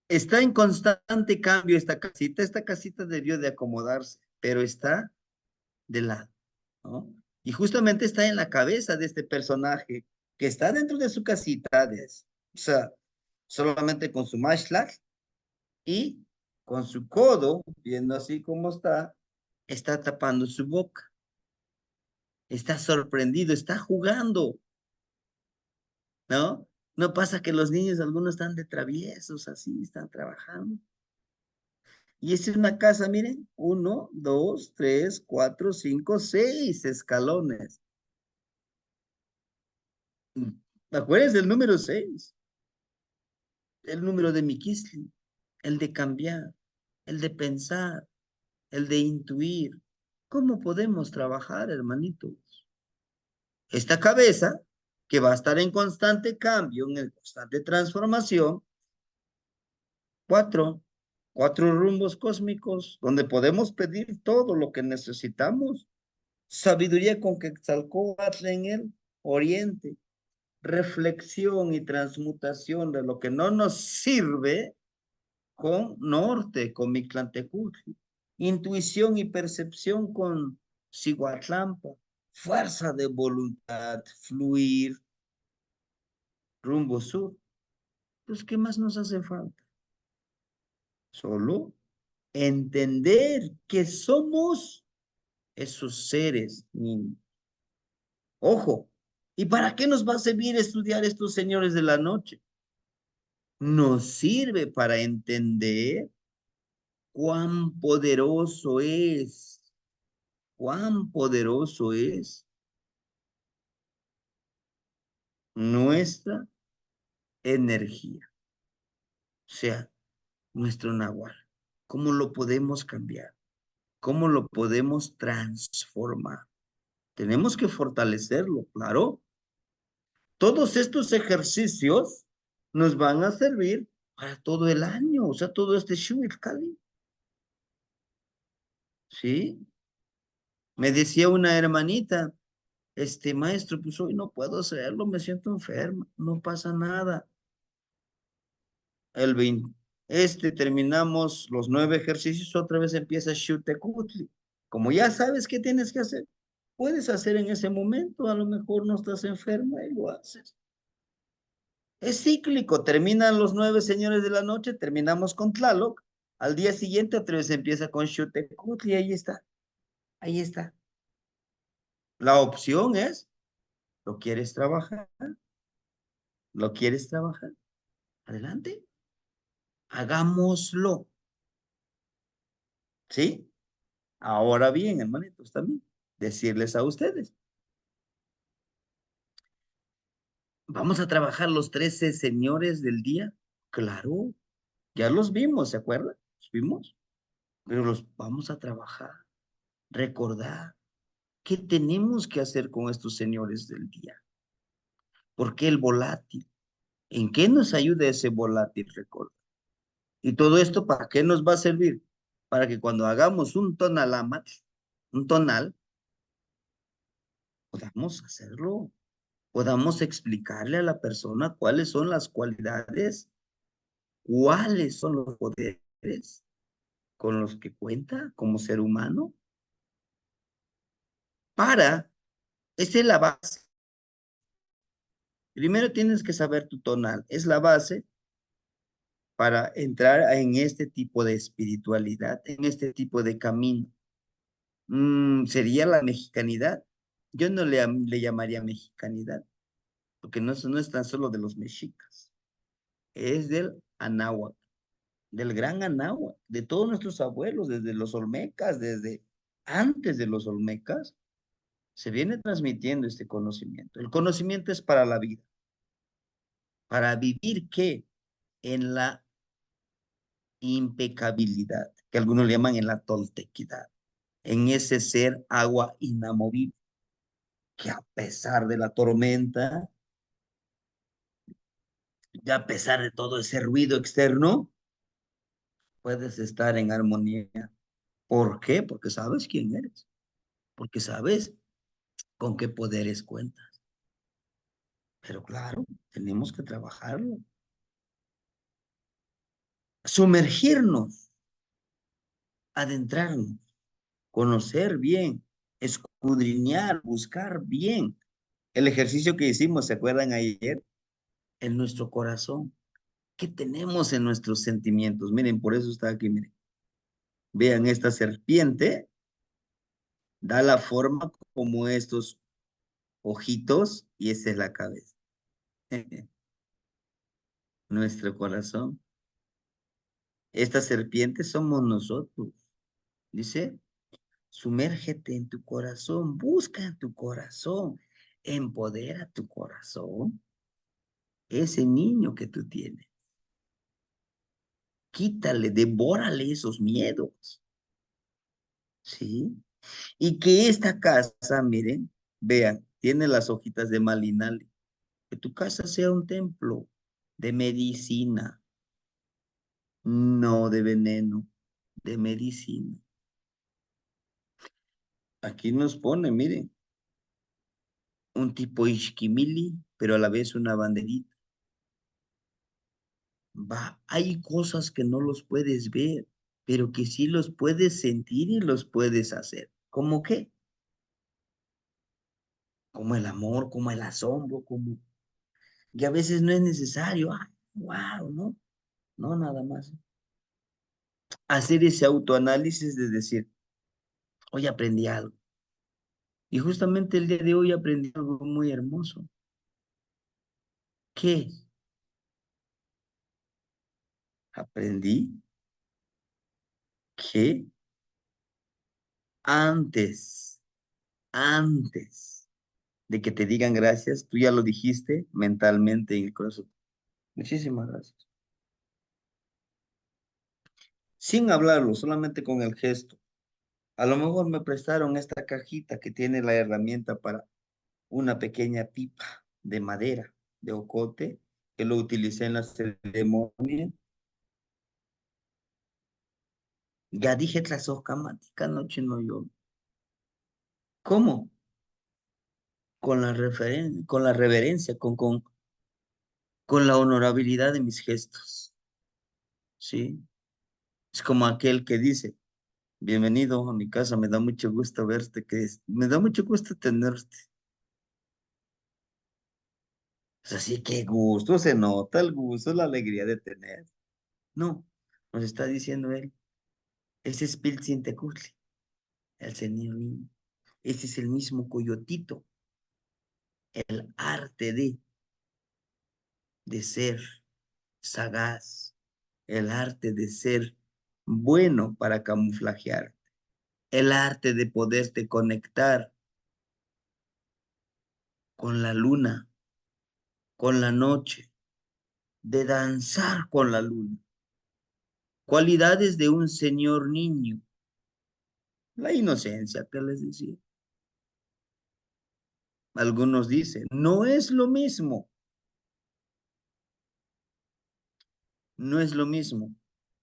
Está en constante cambio esta casita. Esta casita debió de acomodarse, pero está de lado, ¿no? Y justamente está en la cabeza de este personaje que está dentro de su casita, o sea, solamente con su mashlag y con su codo, viendo así como está tapando su boca. Está sorprendido, está jugando, ¿no? No pasa que los niños, algunos están de traviesos, así, están trabajando. Y esta es una casa, miren, 1, 2, 3, 4, 5, 6 escalones. Acuérdense del número 6, el número de Miquisli, el de cambiar, el de pensar, el de intuir. ¿Cómo podemos trabajar, hermanitos? Esta cabeza, que va a estar en constante cambio, en constante transformación, Cuatro, cuatro rumbos cósmicos donde podemos pedir todo lo que necesitamos. Sabiduría con Quetzalcóatl en el oriente, reflexión y transmutación de lo que no nos sirve con norte, con Mictlantecutli, intuición y percepción con Cihuatlampa, fuerza de voluntad, fluir, rumbo sur. Pues, ¿qué más nos hace falta? Solo entender que somos esos seres niños. Ojo, ¿y para qué nos va a servir estudiar estos señores de la noche? Nos sirve para entender cuán poderoso es nuestra energía, o sea, nuestro nahual. ¿Cómo lo podemos cambiar? ¿Cómo lo podemos transformar? Tenemos que fortalecerlo, claro. Todos estos ejercicios nos van a servir para todo el año, o sea, todo este Shuit Kali, ¿sí? Me decía una hermanita, maestro, pues hoy no puedo hacerlo, me siento enferma, no pasa nada. El 20, terminamos los 9 ejercicios, otra vez empieza Shutekutli. Como ya sabes qué tienes que hacer, puedes hacer en ese momento, a lo mejor no estás enferma y lo haces. Es cíclico, terminan los 9 señores de la noche, terminamos con Tlaloc, al día siguiente otra vez empieza con Shutekutli, ahí está, ahí está. La opción es, ¿lo quieres trabajar? ¿Lo quieres trabajar? Adelante, hagámoslo, ¿sí? Ahora bien, hermanitos, también decirles a ustedes, vamos a trabajar los 13 señores del día. Claro, ya los vimos, ¿se acuerdan? Los vimos, pero los vamos a trabajar, recordar qué tenemos que hacer con estos señores del día. ¿Por qué el volátil? ¿En qué nos ayuda ese volátil, recuerda? Y todo esto, ¿para qué nos va a servir? Para que cuando hagamos un tonalamat, un tonal, podamos hacerlo, podamos explicarle a la persona cuáles son las cualidades, cuáles son los poderes con los que cuenta como ser humano. Esa es la base. Primero tienes que saber tu tonal, es la base para entrar en este tipo de espiritualidad, en este tipo de camino. Sería la mexicanidad. Yo no le llamaría mexicanidad, porque no es tan solo de los mexicas, es del anáhuac, del gran anáhuac, de todos nuestros abuelos, desde los olmecas, desde antes de los olmecas, se viene transmitiendo este conocimiento. El conocimiento es para la vida, para vivir ¿qué? En la impecabilidad, que algunos le llaman en la toltequidad, en ese ser agua inamovible, que a pesar de la tormenta, y a pesar de todo ese ruido externo, puedes estar en armonía. ¿Por qué? Porque sabes quién eres, porque sabes con qué poderes cuentas. Pero claro, tenemos que trabajarlo. Sumergirnos, adentrarnos, conocer bien, escudriñar, buscar bien. El ejercicio que hicimos, ¿se acuerdan ayer? En nuestro corazón. ¿Qué tenemos en nuestros sentimientos? Miren, por eso está aquí, miren. Vean, esta serpiente da la forma como estos ojitos y esa es la cabeza. Nuestro corazón. Esta serpiente somos nosotros. Dice, sumérgete en tu corazón, busca en tu corazón, empodera tu corazón, ese niño que tú tienes. Quítale, devórale esos miedos, ¿sí? Y que esta casa, miren, vean, tiene las hojitas de Malinali. Que tu casa sea un templo de medicina, no de veneno, de medicina. Aquí nos pone, miren, un tipo ishquimili, pero a la vez una banderita. Va, hay cosas que no los puedes ver, pero que sí los puedes sentir y los puedes hacer. ¿Cómo qué? Como el amor, como el asombro, como... Y a veces no es necesario, wow, ¿no? No, nada más. Hacer ese autoanálisis de decir, hoy aprendí algo. Y justamente el día de hoy aprendí algo muy hermoso. ¿Qué? Aprendí que antes, antes de que te digan gracias, tú ya lo dijiste mentalmente en el corazón. Muchísimas gracias. Sin hablarlo, solamente con el gesto. A lo mejor me prestaron esta cajita que tiene la herramienta para una pequeña pipa de madera, de ocote, que lo utilicé en la ceremonia. Ya dije tlazohcamática, noche no yo. ¿Cómo? Con la reverencia, con la honorabilidad de mis gestos, ¿sí? Es como aquel que dice, bienvenido a mi casa, me da mucho gusto verte, me da mucho gusto tenerte. Es así, qué gusto, se nota el gusto, la alegría de tener. No, nos está diciendo él, ese es Piltzintecutli, el señor niño. Ese es el mismo coyotito, el arte de ser sagaz, el arte de ser bueno para camuflajear, el arte de poderte conectar con la luna, con la noche, de danzar con la luna. Cualidades de un señor niño, la inocencia que les decía. Algunos dicen, no es lo mismo, no es lo mismo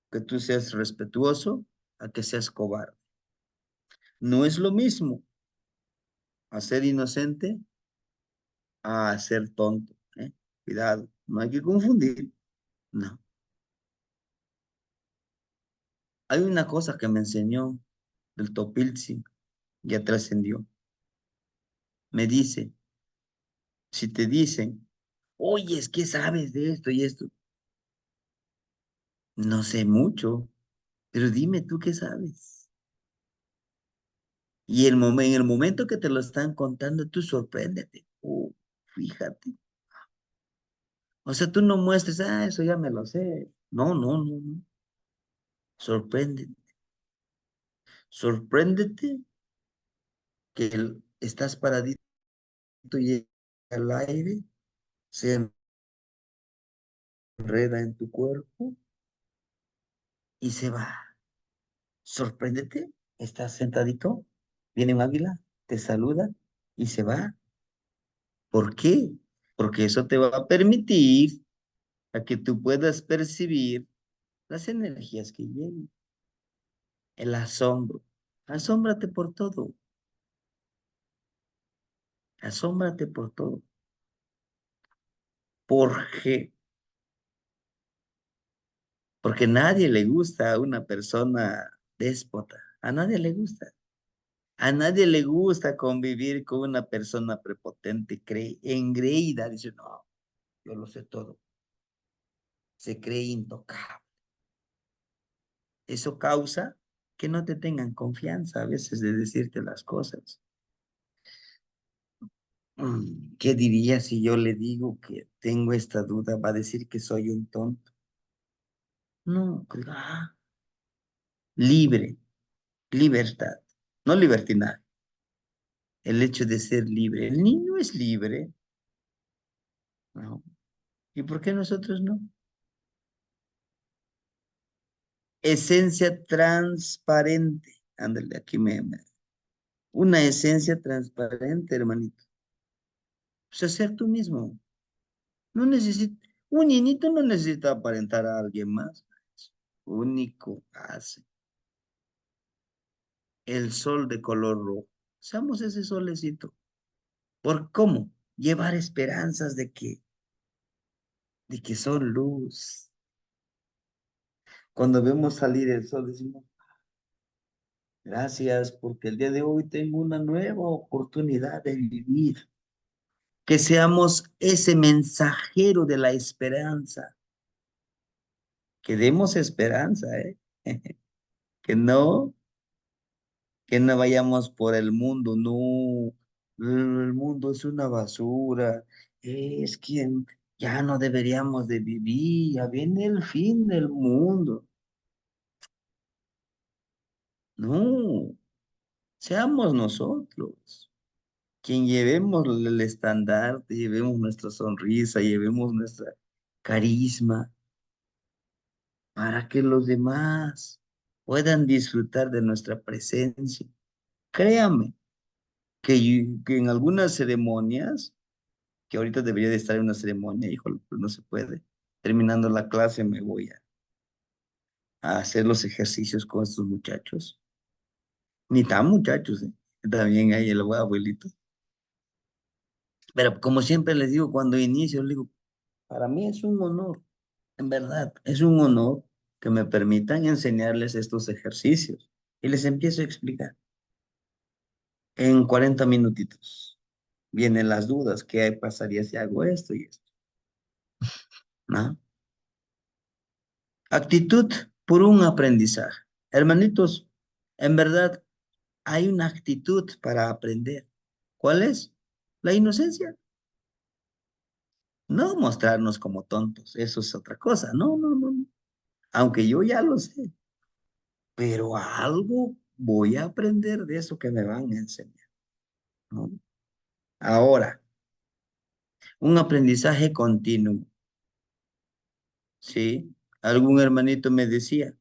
que tú seas respetuoso a que seas cobarde. No es lo mismo a ser inocente a ser tonto. ¿Eh? Cuidado, no hay que confundir. No. Hay una cosa que me enseñó el Topilzi, ya trascendió. Me dice, si te dicen, oye, es que sabes de esto y esto, no sé mucho, pero dime tú qué sabes. Y en el momento que te lo están contando, tú sorpréndete. Fíjate. O sea, tú no muestres, eso ya me lo sé. No, no, no, no. Sorpréndete. Sorpréndete que estás paradito y el aire se enreda en tu cuerpo y se va. Sorpréndete, estás sentadito, viene un águila, te saluda y se va. ¿Por qué? Porque eso te va a permitir a que tú puedas percibir las energías que llegan, el asombro. Asómbrate por todo, asómbrate por todo. ¿Por qué? Porque a nadie le gusta a una persona déspota, a nadie le gusta. A nadie le gusta convivir con una persona prepotente, engreída, dice, no, yo lo sé todo, se cree intocable. Eso causa que no te tengan confianza a veces de decirte las cosas. ¿Qué diría si yo le digo que tengo esta duda? Va a decir que soy un tonto. No, libre, libertad, no libertinaje. El hecho de ser libre. El niño es libre, ¿no? ¿Y por qué nosotros no? Esencia transparente. Ándale, una esencia transparente, hermanito. O sea, ser tú mismo. No necesita, un niñito no necesita aparentar a alguien más. único hace el sol de color rojo. Seamos ese solecito. ¿Por cómo? Llevar esperanzas de que son luz. Cuando vemos salir el sol, decimos, gracias, porque el día de hoy tengo una nueva oportunidad de vivir. Que seamos ese mensajero de la esperanza, que demos esperanza, ¿eh? Que no, que no vayamos por el mundo, no, el mundo es una basura, es quien ya no deberíamos de vivir, ya viene el fin del mundo. No, seamos nosotros quien llevemos el estandarte, llevemos nuestra sonrisa, llevemos nuestra carisma, para que los demás puedan disfrutar de nuestra presencia. Créame que en algunas ceremonias, que ahorita debería de estar en una ceremonia, híjole, pues no se puede. Terminando la clase me voy a hacer los ejercicios con estos muchachos. Ni tan muchachos, ¿eh? También hay el abuelito. Pero como siempre les digo, cuando inicio, les digo, para mí es un honor, en verdad, es un honor que me permitan enseñarles estos ejercicios. Y les empiezo a explicar. En 40 minutitos. Vienen las dudas, ¿qué pasaría si hago esto y esto? ¿No? Actitud por un aprendizaje. Hermanitos, en verdad hay una actitud para aprender. ¿Cuál es? La inocencia. No mostrarnos como tontos, eso es otra cosa. No, no, no, no. Aunque yo ya lo sé, pero algo voy a aprender de eso que me van a enseñar, ¿no? Ahora, un aprendizaje continuo, ¿sí? Algún hermanito me decía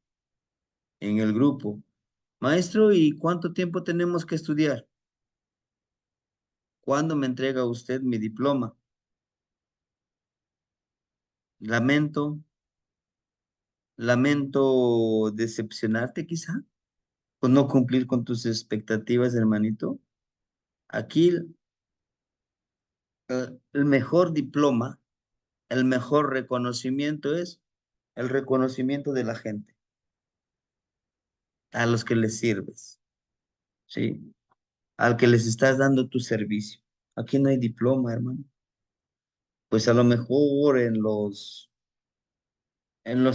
en el grupo, maestro, ¿y cuánto tiempo tenemos que estudiar? ¿Cuándo me entrega usted mi diploma? Lamento, lamento decepcionarte quizá, o no cumplir con tus expectativas, hermanito. Aquí el mejor diploma, el mejor reconocimiento es el reconocimiento de la gente, a los que les sirves, ¿sí? Al que les estás dando tu servicio. Aquí no hay diploma, hermano. Pues a lo mejor en los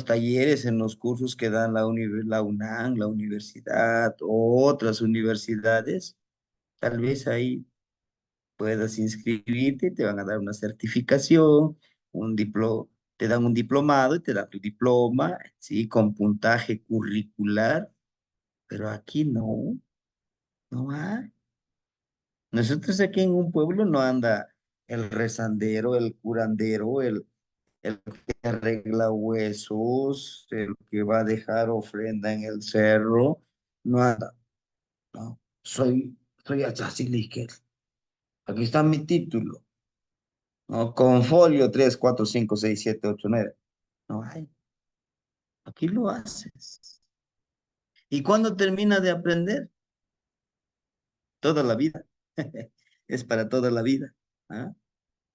talleres, en los cursos que dan la UNAM, la universidad o otras universidades, tal vez ahí puedas inscribirte, te van a dar una certificación, te dan un diplomado y te dan tu diploma, sí, con puntaje curricular, pero aquí no, no hay. Nosotros aquí en un pueblo no anda el rezandero, el curandero, el que arregla huesos, el que va a dejar ofrenda en el cerro, no anda, no. Soy Achatzilique. Aquí está mi título, ¿no? Con folio 3 4 5 6 7 8 9. No hay. Aquí lo haces. ¿Y cuándo termina de aprender? Toda la vida. Es para toda la vida. ¿Ah?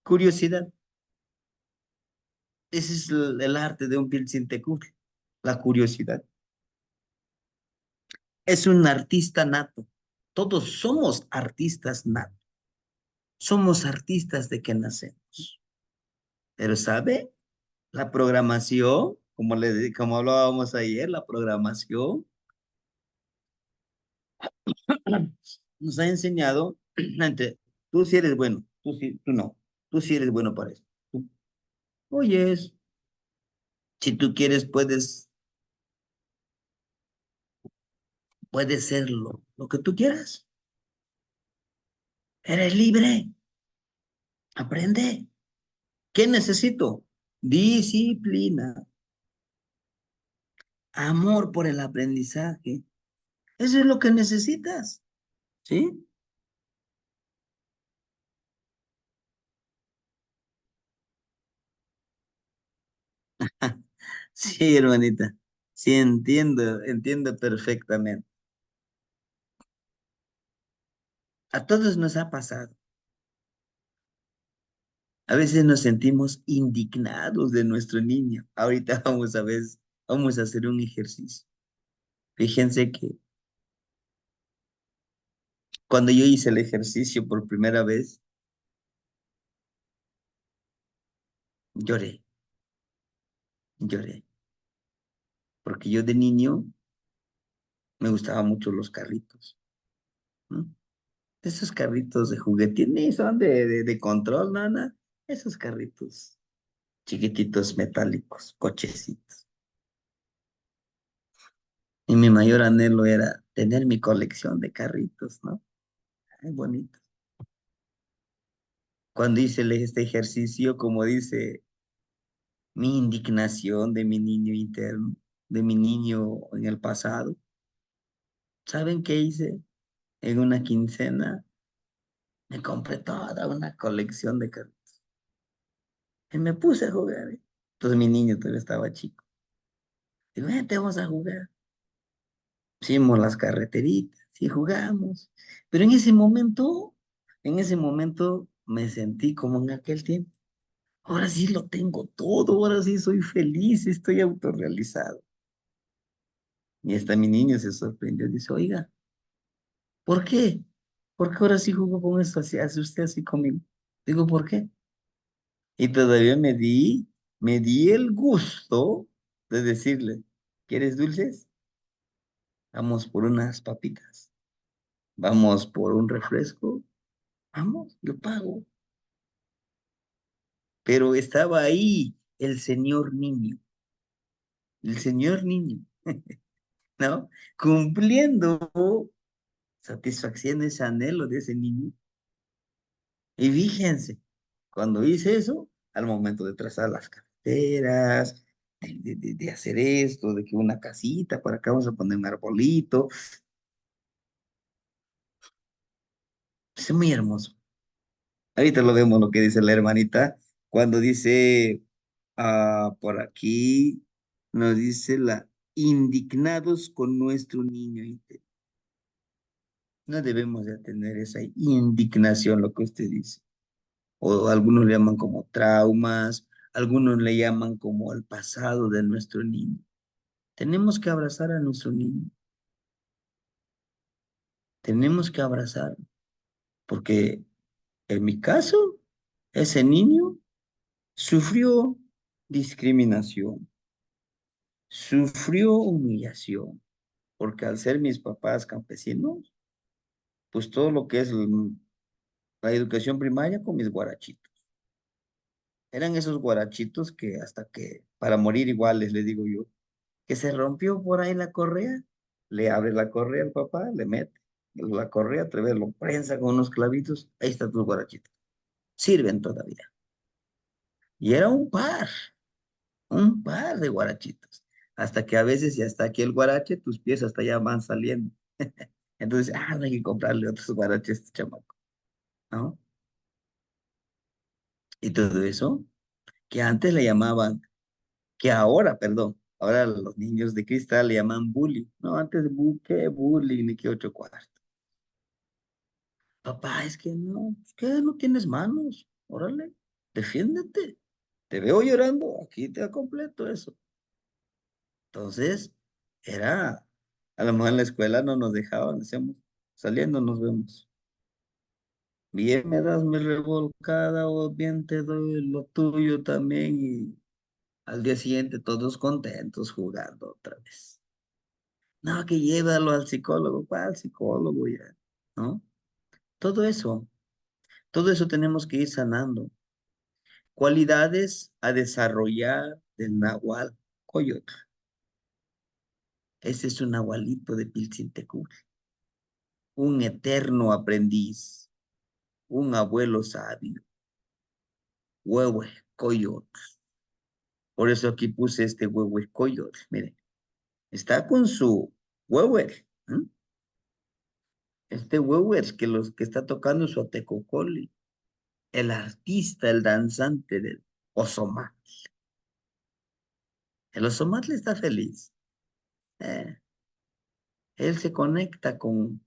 Curiosidad. Ese es el arte de un Pilsintecur, la curiosidad. Es un artista nato. Todos somos artistas natos. Somos artistas de que nacemos. Pero ¿sabe? La programación, como hablábamos ayer, la programación nos ha enseñado, entre, tú sí eres bueno, tú sí, tú no, tú sí eres bueno para eso. Tú, oyes, si tú quieres, puedes ser lo que tú quieras. Eres libre, aprende. ¿Qué necesito? Disciplina, amor por el aprendizaje. Eso es lo que necesitas, ¿sí? Sí, hermanita. Sí, entiendo, entiendo perfectamente. A todos nos ha pasado. A veces nos sentimos indignados de nuestro niño. Ahorita vamos a hacer un ejercicio. Fíjense que cuando yo hice el ejercicio por primera vez, lloré, lloré, porque yo de niño me gustaban mucho los carritos, ¿no? Esos carritos de juguete, ni son de control, nada. Esos carritos chiquititos metálicos, cochecitos. Y mi mayor anhelo era tener mi colección de carritos, ¿no? Ay, bonito. Cuando hice este ejercicio, como dice, mi indignación de mi niño interno, de mi niño en el pasado, ¿saben qué hice? En una quincena me compré toda una colección de carritos y me puse a jugar, ¿eh? Entonces mi niño todavía estaba chico. Digo, vente, vamos a jugar. Hicimos las carreteritas y jugamos. Pero en ese momento me sentí como en aquel tiempo. Ahora sí lo tengo todo, ahora sí soy feliz, estoy autorrealizado. Y hasta mi niño se sorprendió, dice, oiga, ¿por qué? ¿Por qué ahora sí jugó con esto? Así, hace usted así conmigo. Digo, ¿por qué? Y todavía me di el gusto de decirle, ¿quieres dulces? Vamos por unas papitas, vamos por un refresco, vamos, yo pago. Pero estaba ahí el señor niño, ¿no? Cumpliendo, satisfaciendo ese anhelo de ese niño. Y fíjense, cuando hice eso, al momento de trazar las carreteras, de hacer esto, de que una casita, por acá vamos a poner un arbolito, es muy hermoso. Ahorita lo vemos lo que dice la hermanita, cuando dice, por aquí, nos dice la indignados con nuestro niño interior. No debemos de tener esa indignación, lo que usted dice. O algunos le llaman como traumas, algunos le llaman como el pasado de nuestro niño. Tenemos que abrazar a nuestro niño, tenemos que abrazar, porque en mi caso, ese niño sufrió discriminación, sufrió humillación, porque al ser mis papás campesinos, pues todo lo que es la educación primaria con mis guarachitos. Eran esos guarachitos que hasta que, para morir iguales, le digo yo, que se rompió por ahí la correa, le abre la correa al papá, le mete la correa, otra vez lo prensa con unos clavitos, ahí está tu guarachito. Sirven todavía. Y era un par de guarachitos. Hasta que a veces ya está aquí el guarache, tus pies hasta ya van saliendo. Entonces, no hay que comprarle otros guaraches a este chamaco, ¿no? Y todo eso, que antes le llamaban, que ahora, perdón, ahora los niños de cristal le llaman bullying. No, antes, ¿qué bullying ni qué ocho cuartos? Papá, es que no tienes manos. Órale, defiéndete. Te veo llorando, aquí te completo eso. Entonces, a lo mejor en la escuela no nos dejaban, decíamos, saliendo nos vemos. Bien me das mi revolcada o bien te doy lo tuyo también y al día siguiente todos contentos jugando otra vez. No, que llévalo al psicólogo. ¿Cuál psicólogo ya? ¿No? Todo eso, todo eso tenemos que ir sanando. Cualidades a desarrollar del nahual coyotl. Ese es un nahualito de Piltzintecutl, un eterno aprendiz, un abuelo sabio, huehue coyotl. Por eso aquí puse este huehue coyotl. Miren, está con su huehue. Este huehue es que los que está tocando su atecocoli, el artista, el danzante del osomat. El osomatl está feliz. eh, él se conecta con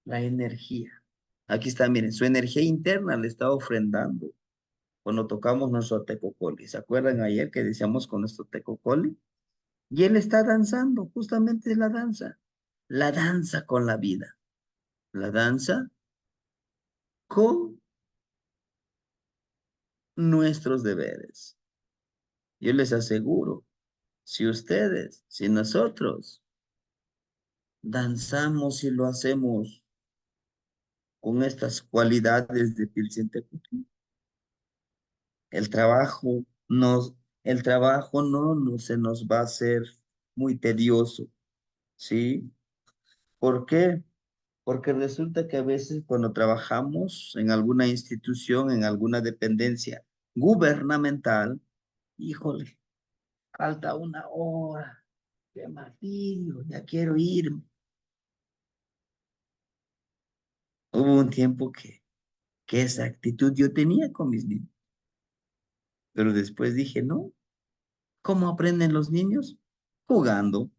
la energía. Aquí está, miren, su energía interna le está ofrendando cuando tocamos nuestro tecocoli. ¿Se acuerdan ayer que decíamos con nuestro tecocoli? Y él está danzando, justamente la danza con la vida, la danza con nuestros deberes. Yo les aseguro, si ustedes, si nosotros danzamos y lo hacemos con estas cualidades de Pilsentecuhtli, el trabajo nos, el trabajo no se nos va a hacer muy tedioso, ¿sí? ¿Por qué? Porque resulta que a veces cuando trabajamos en alguna institución, en alguna dependencia gubernamental, híjole, falta una hora, qué martirio, ya quiero irme. Hubo un tiempo que esa actitud yo tenía con mis niños, pero después dije, no, ¿cómo aprenden los niños? Jugando.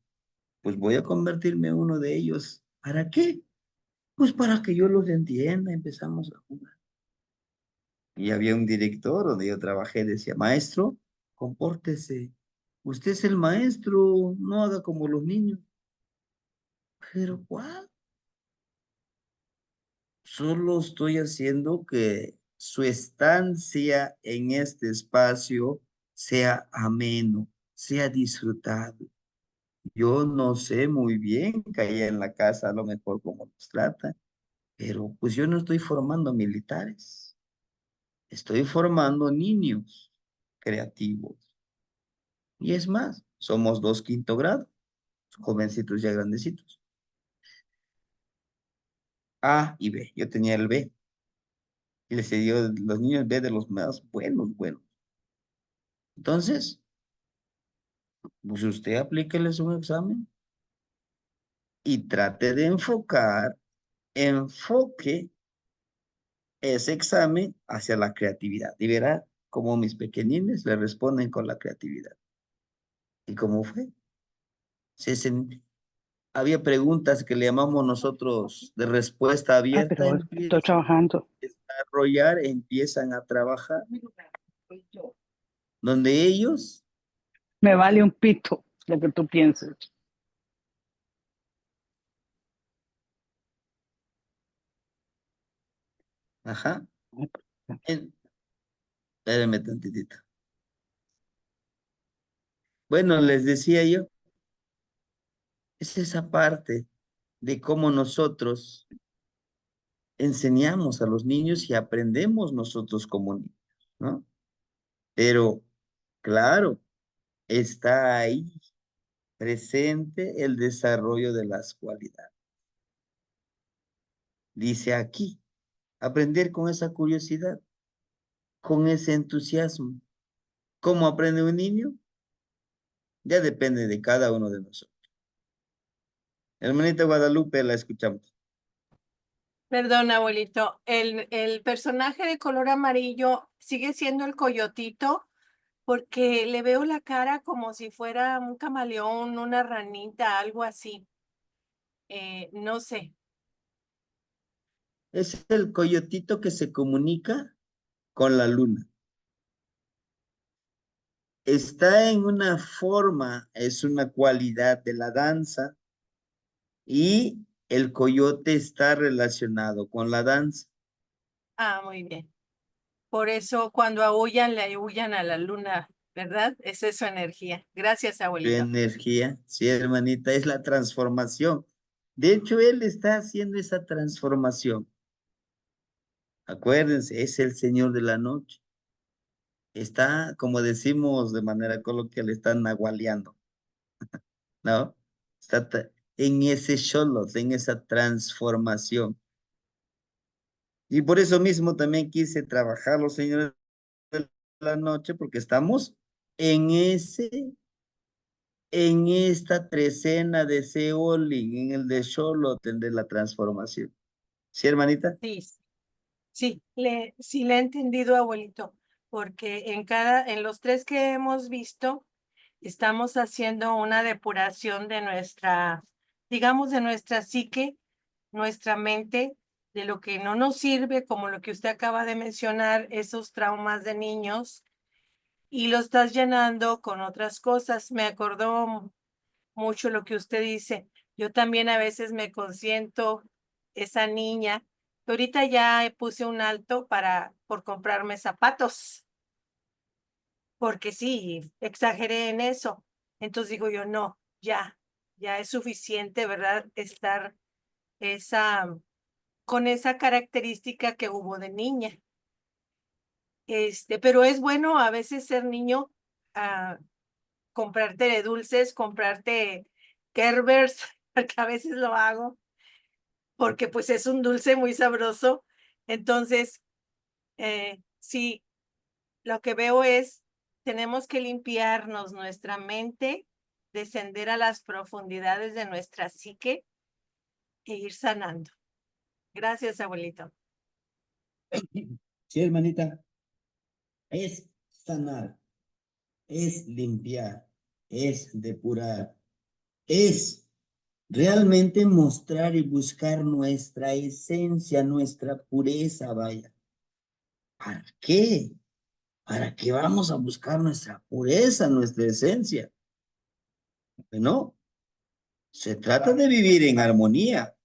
Pues voy a convertirme en uno de ellos. ¿Para qué? Pues para que yo los entienda, empezamos a jugar. Y había un director donde yo trabajé, decía, maestro, compórtese. Usted es el maestro, no haga como los niños. Pero, ¿cuál? Solo estoy haciendo que su estancia en este espacio sea ameno, sea disfrutable. Yo no sé muy bien que allá en la casa a lo mejor cómo nos tratan, pero pues yo no estoy formando militares, estoy formando niños creativos. Y es más, somos dos quinto grado, jovencitos ya grandecitos. A y B, yo tenía el B, y les dio los niños B de los más buenos, buenos. Entonces, pues usted aplíqueles un examen y trate de enfoque ese examen hacia la creatividad. Y verá cómo mis pequeñines le responden con la creatividad. ¿Y cómo fue? Había preguntas que le llamamos nosotros de respuesta Ah, abierta, pero estoy empiezan trabajando. a desarrollar, empiezan a trabajar, donde ellos, Me vale un pito lo que tú pienses. ajá, espérenme tantitito. Bueno, les decía yo, es esa parte de cómo nosotros enseñamos a los niños y aprendemos nosotros como niños, ¿no? Pero, claro, está ahí presente el desarrollo de las cualidades. Dice aquí, aprender con esa curiosidad, con ese entusiasmo. ¿Cómo aprende un niño? Ya depende de cada uno de nosotros. Hermanita Guadalupe, la escuchamos. Perdón, abuelito, el personaje de color amarillo sigue siendo el coyotito porque le veo la cara como si fuera un camaleón, una ranita, algo así. No sé. Es el coyotito que se comunica con la luna. Está en una forma, es una cualidad de la danza y el coyote está relacionado con la danza. Ah, muy bien. Por eso cuando aúllan, le aúllan a la luna, ¿verdad? Esa es su energía. Gracias, Su abuelito. energía, sí, hermanita, es la transformación. De hecho, él está haciendo esa transformación. Acuérdense, es el Señor de la noche. Está, como decimos de manera coloquial, está nahualeando, ¿no? Está en ese sholos, en esa transformación. Y por eso mismo también quise trabajar los señores de la noche, porque estamos en en esta trecena de Seolin, en el de Charlotte, el de la transformación. ¿Sí, hermanita? Sí, sí le he entendido, abuelito, porque en los tres que hemos visto, Estamos haciendo una depuración de nuestra, digamos, de nuestra psique, nuestra mente, de lo que no nos sirve, como lo que usted acaba de mencionar, esos traumas de niños, y lo estás llenando con otras cosas. Me acordó mucho lo que usted dice. Yo también a veces me consiento esa niña. Ahorita ya puse un alto por comprarme zapatos, porque sí, exageré en eso. Entonces digo yo, no, ya es suficiente, ¿verdad? Estar esa, con esa característica que hubo de niña. Pero es bueno a veces ser niño, comprarte dulces, comprarte Gerbers, porque a veces lo hago, porque pues es un dulce muy sabroso. Entonces, sí, lo que veo es, tenemos que limpiarnos nuestra mente, descender a las profundidades de nuestra psique e ir sanando. Gracias, abuelito. Sí, hermanita, es sanar, es limpiar, es depurar, es realmente mostrar y buscar nuestra esencia, nuestra pureza, vaya. ¿Para qué? ¿Para qué vamos a buscar nuestra pureza, nuestra esencia? Bueno, se trata de vivir en armonía.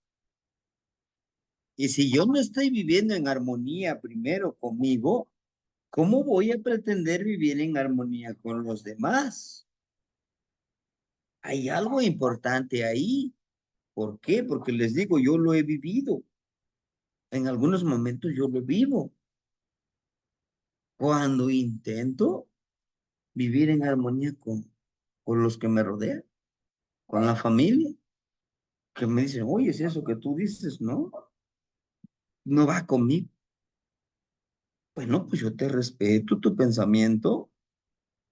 Y si yo no estoy viviendo en armonía primero conmigo, ¿cómo voy a pretender vivir en armonía con los demás? Hay algo importante ahí. ¿Por qué? Porque les digo, yo lo he vivido. En algunos momentos yo lo vivo. Cuando intento vivir en armonía con los que me rodean, con la familia, que me dicen, oye, es eso que tú dices, ¿no? No va conmigo. Bueno, pues yo te respeto tu pensamiento,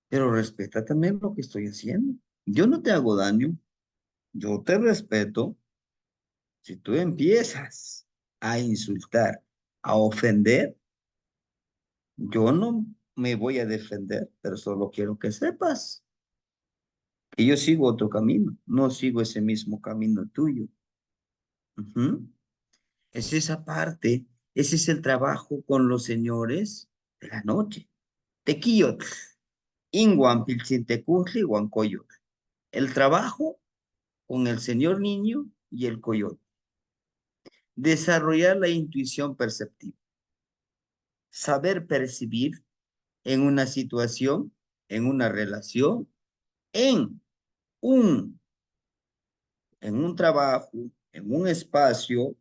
pero respeta también lo que estoy haciendo. Yo no te hago daño, yo te respeto. Si tú empiezas a insultar, a ofender, yo no me voy a defender, pero solo quiero que sepas que yo sigo otro camino, no sigo ese mismo camino tuyo. Ujú. Es esa parte, ese es el trabajo con los señores de la noche. Tequillotl, Inguan Pilchintecutli, Huancoyotl. El trabajo con el señor niño y el coyote. Desarrollar la intuición perceptiva. Saber percibir en una situación, en una relación, en un, en un trabajo, en un espacio,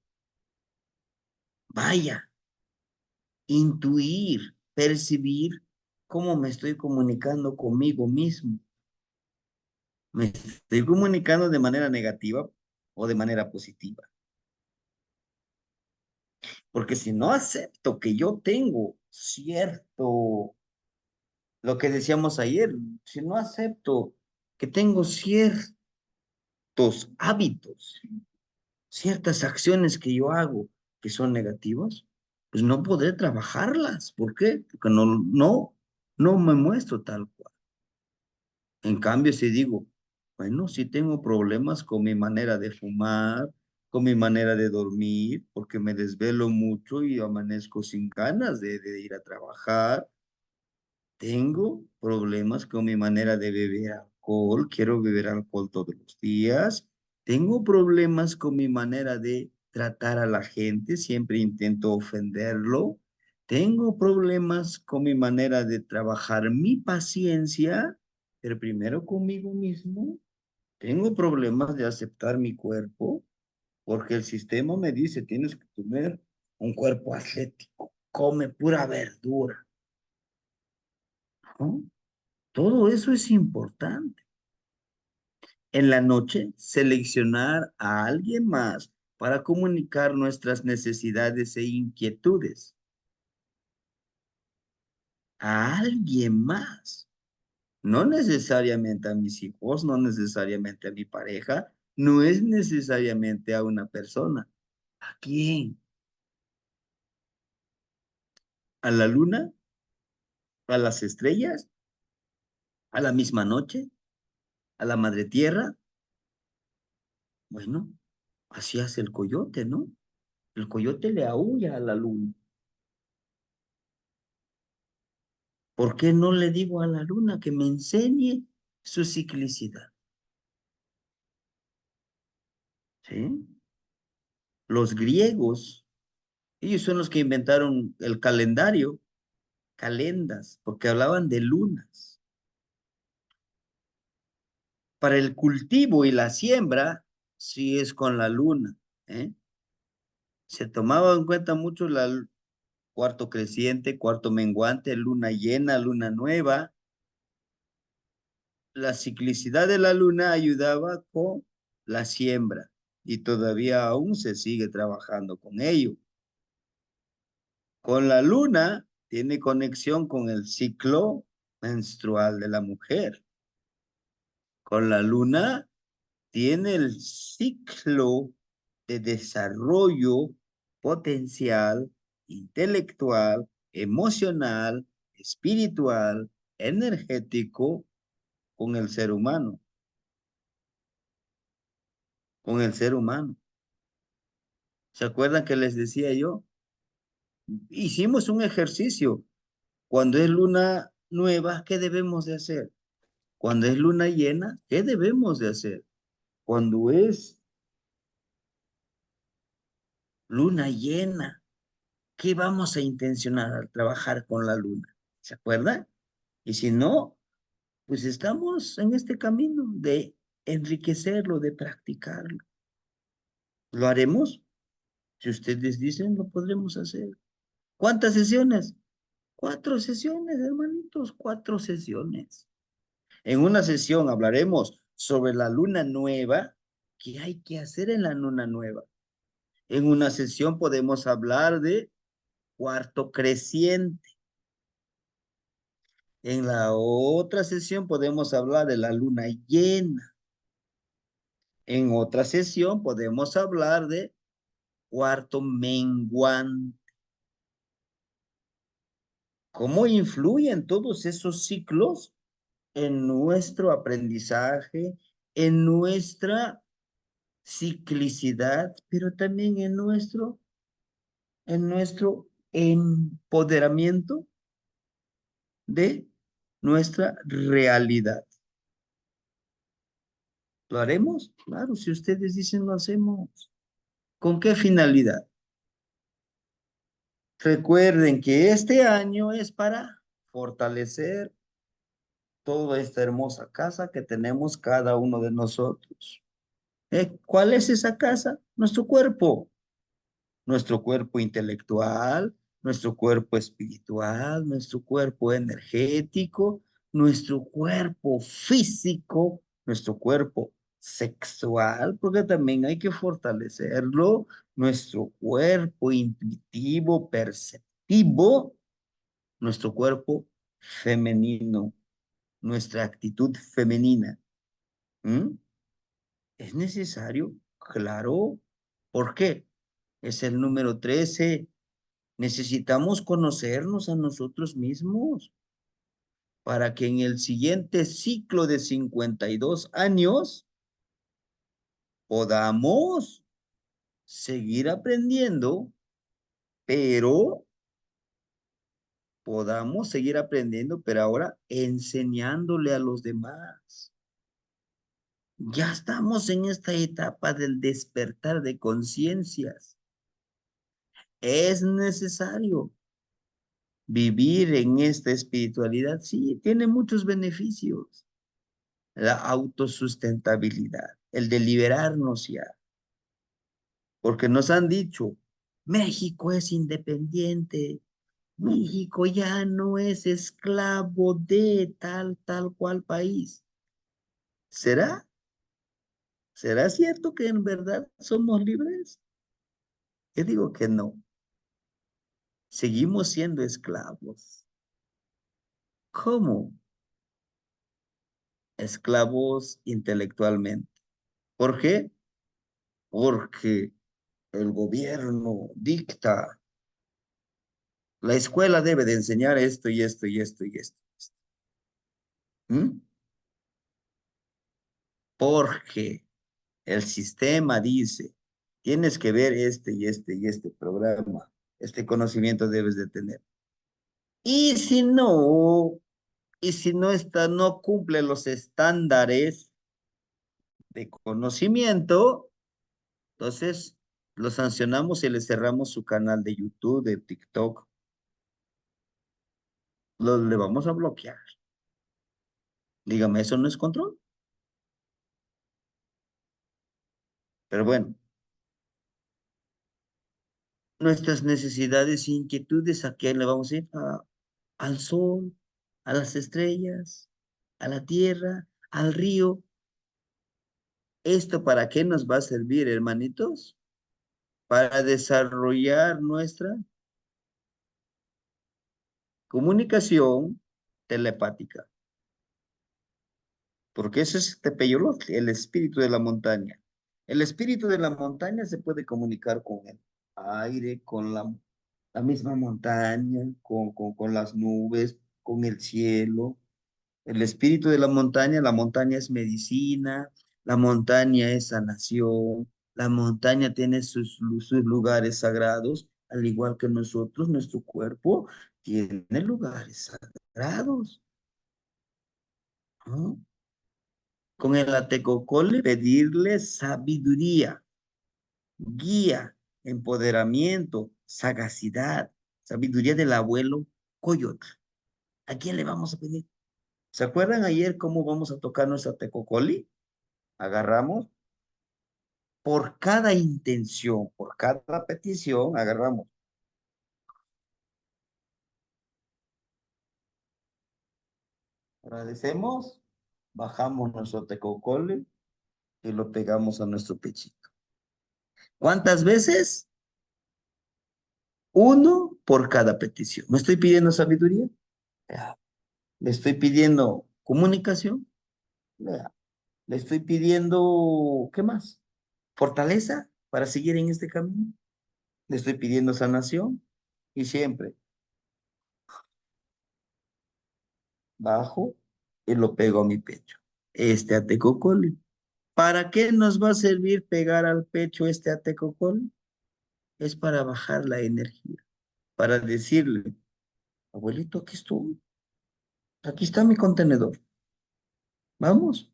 vaya, intuir, percibir cómo me estoy comunicando conmigo mismo. ¿Me estoy comunicando de manera negativa o de manera positiva? Porque si no acepto que yo tengo cierto, lo que decíamos ayer, si no acepto que tengo ciertos hábitos, ciertas acciones que yo hago que son negativas, pues no podré trabajarlas. ¿Por qué? Porque no me muestro tal cual. En cambio, si digo, bueno, sí tengo problemas con mi manera de fumar, con mi manera de dormir, porque me desvelo mucho y amanezco sin ganas de ir a trabajar. Tengo problemas con mi manera de beber alcohol, quiero beber alcohol todos los días. Tengo problemas con mi manera de tratar a la gente, siempre intento ofenderlo. Tengo problemas con mi manera de trabajar mi paciencia, pero primero conmigo mismo. Tengo problemas de aceptar mi cuerpo, porque el sistema me dice, tienes que tener un cuerpo atlético, come pura verdura, ¿no? Todo eso es importante. En la noche, seleccionar a alguien más para comunicar nuestras necesidades e inquietudes. A alguien más. No necesariamente a mis hijos, no necesariamente a mi pareja, no es necesariamente a una persona. ¿A quién? ¿A la luna? ¿A las estrellas? ¿A la misma noche? a la madre tierra. Bueno, así hace el coyote, ¿no? El coyote le aúlla a la luna. ¿Por qué no le digo a la luna que me enseñe su ciclicidad? ¿Sí? Los griegos, ellos son los que inventaron el calendario, calendas, porque hablaban de lunas. Para el cultivo y la siembra, sí es con la luna, ¿eh? Se tomaba en cuenta mucho la cuarto creciente, cuarto menguante, luna llena, luna nueva. La ciclicidad de la luna ayudaba con la siembra y todavía aún se sigue trabajando con ello. Con la luna tiene conexión con el ciclo menstrual de la mujer. Con la luna tiene el ciclo de desarrollo potencial, intelectual, emocional, espiritual, energético con el ser humano, con el ser humano. ¿Se acuerdan que les decía yo? Hicimos un ejercicio. Cuando es luna nueva, ¿qué debemos de hacer? Cuando es luna llena, ¿qué debemos de hacer? Cuando es luna llena, ¿qué vamos a intencionar al trabajar con la luna? ¿Se acuerdan? Y si no, pues estamos en este camino de enriquecerlo, de practicarlo. ¿Lo haremos? Si ustedes dicen, lo podremos hacer. ¿Cuántas sesiones? 4 sesiones, hermanitos, 4 sesiones. En una sesión hablaremos sobre la luna nueva, qué hay que hacer en la luna nueva. En una sesión podemos hablar de cuarto creciente. En la otra sesión podemos hablar de la luna llena. En otra sesión podemos hablar de cuarto menguante. ¿Cómo influyen todos esos ciclos en nuestro aprendizaje, en nuestra ciclicidad, pero también en nuestro empoderamiento de nuestra realidad? ¿Lo haremos? Claro, si ustedes dicen lo hacemos. ¿Con qué finalidad? Recuerden que este año es para fortalecer toda esta hermosa casa que tenemos cada uno de nosotros. ¿Cuál es esa casa? Nuestro cuerpo intelectual, nuestro cuerpo espiritual, nuestro cuerpo energético, nuestro cuerpo físico, nuestro cuerpo sexual, porque también hay que fortalecerlo, nuestro cuerpo intuitivo, perceptivo, nuestro cuerpo femenino, nuestra actitud femenina. ¿Mm? ¿Es necesario? Claro. ¿Por qué? Es el número 13. Necesitamos conocernos a nosotros mismos para que en el siguiente ciclo de 52 años podamos seguir aprendiendo, pero pero ahora enseñándole a los demás. Ya estamos en esta etapa del despertar de conciencias. Es necesario vivir en esta espiritualidad. Sí, tiene muchos beneficios. La autosustentabilidad, el de liberarnos ya. Porque nos han dicho, México es independiente, México ya no es esclavo de tal cual país. ¿Será? ¿Será cierto que en verdad somos libres? Yo digo que no. Seguimos siendo esclavos. ¿Cómo? Esclavos intelectualmente. ¿Por qué? Porque el gobierno dicta. La escuela debe de enseñar esto y esto y esto y esto. ¿Mm? porque el sistema dice, tienes que ver este y este y este programa, este conocimiento debes de tener. Y si no está, no cumple los estándares de conocimiento, entonces lo sancionamos y le cerramos su canal de YouTube, de TikTok, le vamos a bloquear. Dígame, ¿eso no es control? Pero bueno, nuestras necesidades e inquietudes, ¿a quién le vamos a ir? Al sol, a las estrellas, a la tierra, al río. ¿Esto para qué nos va a servir, hermanitos? Para desarrollar nuestra comunicación telepática. Porque ese es Tepeyolotl, el espíritu de la montaña. El espíritu de la montaña se puede comunicar con el aire, con la misma montaña, con las nubes, con el cielo. El espíritu de la montaña es medicina, la montaña es sanación, la montaña tiene sus lugares sagrados, al igual que nosotros, nuestro cuerpo tiene lugares sagrados, ¿no? Con el Atecocole pedirle sabiduría, guía, empoderamiento, sagacidad, sabiduría del abuelo Coyotl. ¿A quién le vamos a pedir? ¿Se acuerdan ayer cómo vamos a tocar nuestra Tecocoli? Agarramos por cada intención, por cada petición, agarramos. Agradecemos, bajamos nuestro Tecocoli y lo pegamos a nuestro pechito. ¿Cuántas veces? Uno por cada petición. ¿Me estoy pidiendo sabiduría? Ya. ¿Le estoy pidiendo comunicación? Ya. ¿Le estoy pidiendo, qué más? Fortaleza para seguir en este camino. ¿Le estoy pidiendo sanación? Y siempre bajo y lo pego a mi pecho. Este atecocoli. ¿Para qué nos va a servir pegar al pecho este atecocoli? Es para bajar la energía, para decirle, abuelito, aquí estoy, aquí está mi contenedor, vamos,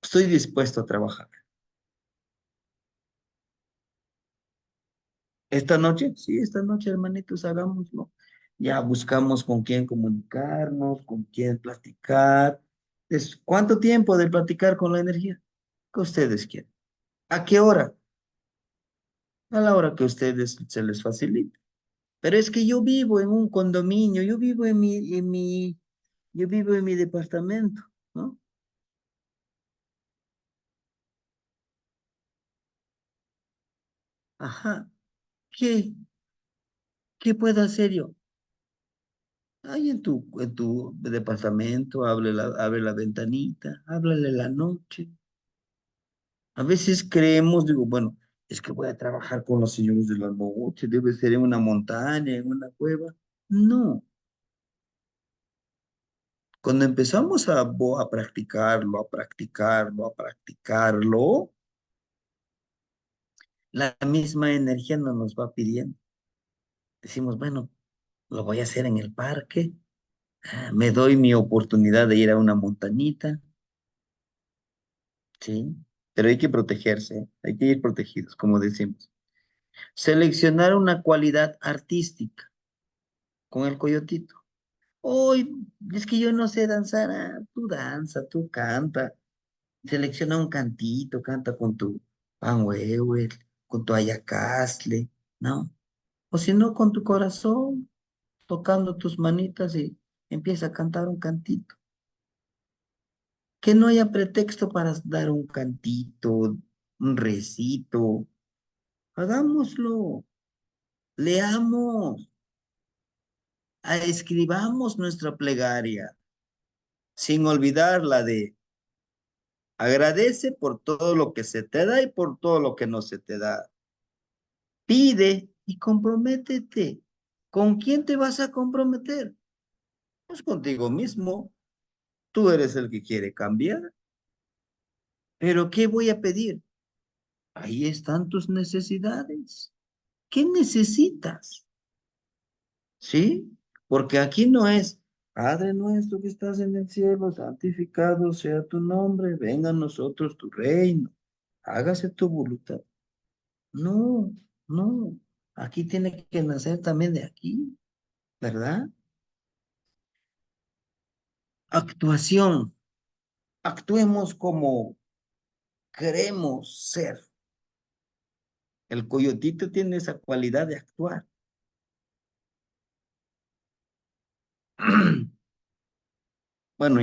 estoy dispuesto a trabajar. Esta noche, sí, esta noche, hermanitos, hagámoslo. Ya buscamos con quién comunicarnos, con quién platicar. ¿Cuánto tiempo de platicar con la energía? Que ustedes quieran. ¿A qué hora? A la hora que a ustedes se les facilite. Pero es que yo vivo en un condominio, yo vivo en mi departamento, ¿no? Ajá. ¿Qué? ¿Qué puedo hacer yo? Ahí en tu departamento, abre la ventanita, háblale la noche. A veces creemos, digo, bueno, es que voy a trabajar con los señores de la noche, debe ser en una montaña, en una cueva. No. Cuando empezamos a practicarlo, a practicarlo, a practicarlo, la misma energía no nos va pidiendo. Decimos, bueno, lo voy a hacer en el parque, me doy mi oportunidad de ir a una montañita, ¿sí? Pero hay que protegerse, ¿eh? Hay que ir protegidos, como decimos. Seleccionar una cualidad artística con el coyotito. Hoy, es que yo no sé danzar, tú danza, tú canta, selecciona un cantito, canta con tu panhuehue, con tu ayacasle, ¿no? O si no, con tu corazón, tocando tus manitas y empieza a cantar un cantito. Que no haya pretexto para dar un cantito, un recito. Hagámoslo, leamos, escribamos nuestra plegaria, sin olvidar la de agradece por todo lo que se te da y por todo lo que no se te da. Pide y comprométete. ¿Con quién te vas a comprometer? Pues contigo mismo. Tú eres el que quiere cambiar. Pero ¿qué voy a pedir? Ahí están tus necesidades. ¿Qué necesitas? ¿Sí? Porque aquí no es, Padre nuestro que estás en el cielo, santificado sea tu nombre, venga a nosotros tu reino, hágase tu voluntad. No, no, aquí tiene que nacer también de aquí, ¿verdad? Actuación, actuemos como queremos ser. El coyotito tiene esa cualidad de actuar. Bueno,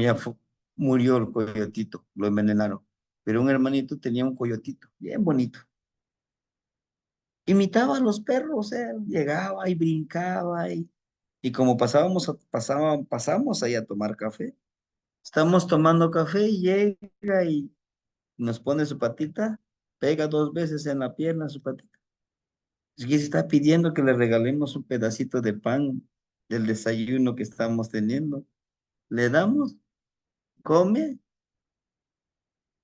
murió el coyotito, lo envenenaron. Pero un hermanito tenía un coyotito, bien bonito. Imitaba a los perros, llegaba y brincaba y como pasamos ahí a tomar café. Estamos tomando café y llega y nos pone su patita, pega 2 veces en la pierna su patita. Es que se está pidiendo que le regalemos un pedacito de pan del desayuno que estamos teniendo. Le damos, come,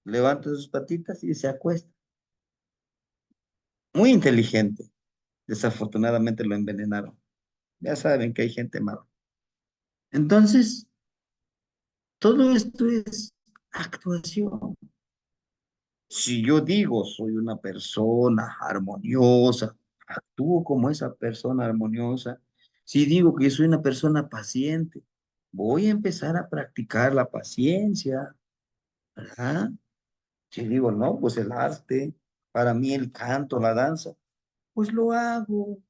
levanta sus patitas y se acuesta. Muy inteligente. Desafortunadamente lo envenenaron. Ya saben que hay gente mala. Entonces, todo esto es actuación. Si yo digo soy una persona armoniosa, actúo como esa persona armoniosa. Si digo que soy una persona paciente, voy a empezar a practicar la paciencia, ¿verdad? Si digo, no, pues el arte, para mí el canto, la danza, pues lo hago.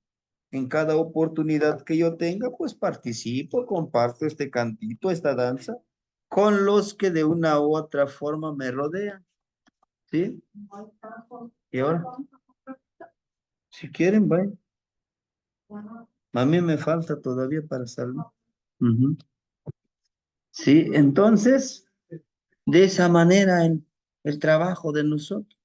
En cada oportunidad que yo tenga, pues participo, comparto este cantito, esta danza, con los que de una u otra forma me rodean, ¿sí? Y ahora, si quieren, vayan. A mí me falta todavía para salir. Ujú. Sí, entonces, de esa manera el trabajo de nosotros.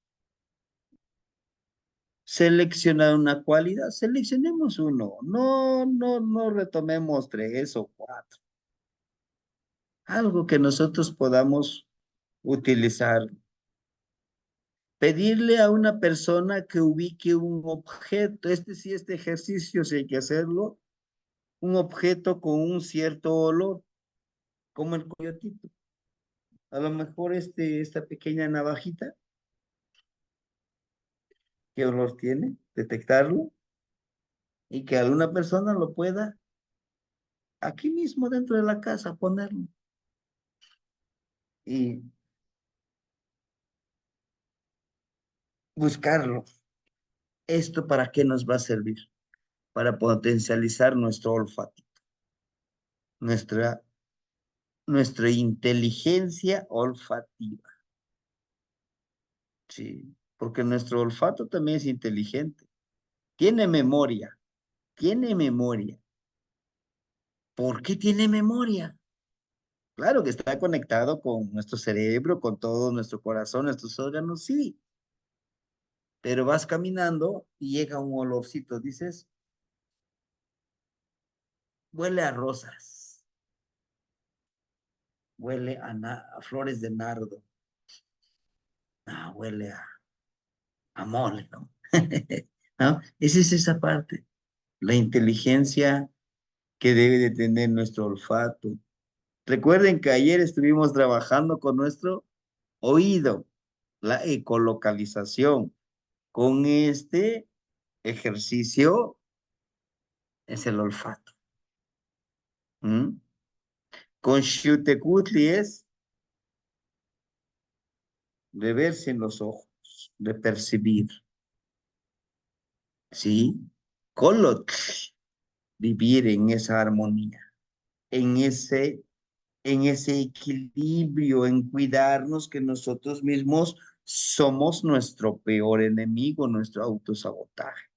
Seleccionar una cualidad, seleccionemos uno. No retomemos 3 o 4. Algo que nosotros podamos utilizar. Pedirle a una persona que ubique un objeto, este ejercicio sí hay que hacerlo, un objeto con un cierto olor, como el coyotito. A lo mejor esta pequeña navajita, ¿qué olor tiene? Detectarlo y que alguna persona lo pueda aquí mismo dentro de la casa ponerlo. Y buscarlo. ¿Esto para qué nos va a servir? Para potencializar nuestro olfato, nuestra, nuestra inteligencia olfativa. Sí, porque nuestro olfato también es inteligente. Tiene memoria, tiene memoria. ¿Por qué tiene memoria? Claro que está conectado con nuestro cerebro, con todo nuestro corazón, nuestros órganos, sí. Pero vas caminando y llega un olorcito, dices, huele a rosas, huele a flores de nardo, huele a mole, ¿no? ¿No? Esa es esa parte, la inteligencia que debe de tener nuestro olfato. Recuerden que ayer estuvimos trabajando con nuestro oído, la ecolocalización. Con este ejercicio es el olfato. ¿Mm? Con Xiuhtecutli es de verse en los ojos, de percibir. ¿Sí? Colotl, vivir en esa armonía, en ese equilibrio, en cuidarnos que nosotros mismos somos nuestro peor enemigo, nuestro autosabotaje.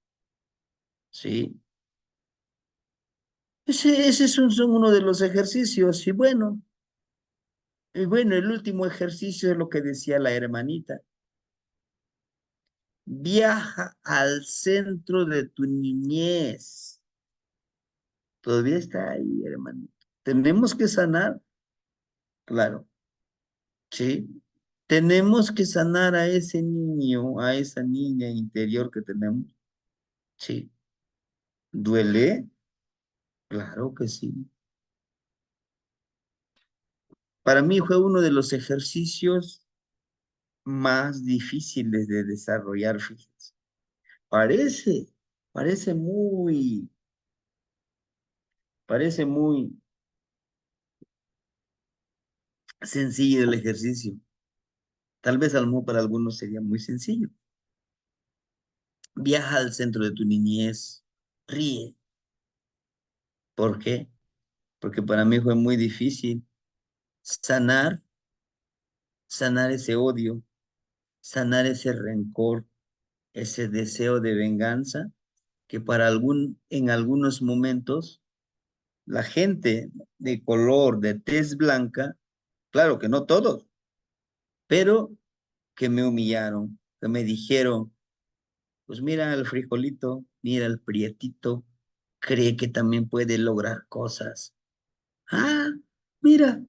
¿Sí? Ese son uno de los ejercicios. Y bueno, el último ejercicio es lo que decía la hermanita. Viaja al centro de tu niñez. Todavía está ahí, hermanito. Tenemos que sanar, claro, ¿sí? Tenemos que sanar a ese niño, a esa niña interior que tenemos. Sí. ¿Duele? Claro que sí. Para mí fue uno de los ejercicios más difíciles de desarrollar, fíjense. Parece, parece muy, parece muy sencillo el ejercicio. Tal vez a lo mejor para algunos sería muy sencillo. Viaja al centro de tu niñez, ríe. ¿Por qué? Porque para mí fue muy difícil sanar, sanar ese odio, sanar ese rencor, ese deseo de venganza, que en algunos momentos la gente de color, de tez blanca, claro que no todos, pero que me humillaron, que me dijeron, pues mira el frijolito, mira el prietito, cree que también puede lograr cosas. Ah, mira,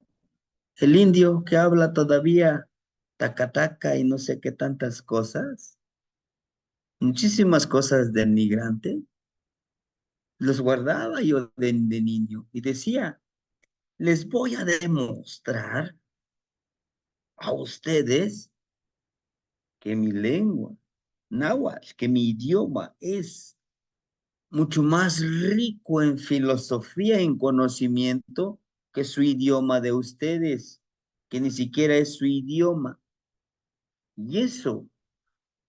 el indio que habla todavía taca y no sé qué tantas cosas, muchísimas cosas denigrantes, los guardaba yo de niño y decía, les voy a demostrar a ustedes que mi lengua, náhuatl, que mi idioma es mucho más rico en filosofía, en conocimiento, que su idioma de ustedes, que ni siquiera es su idioma. Y eso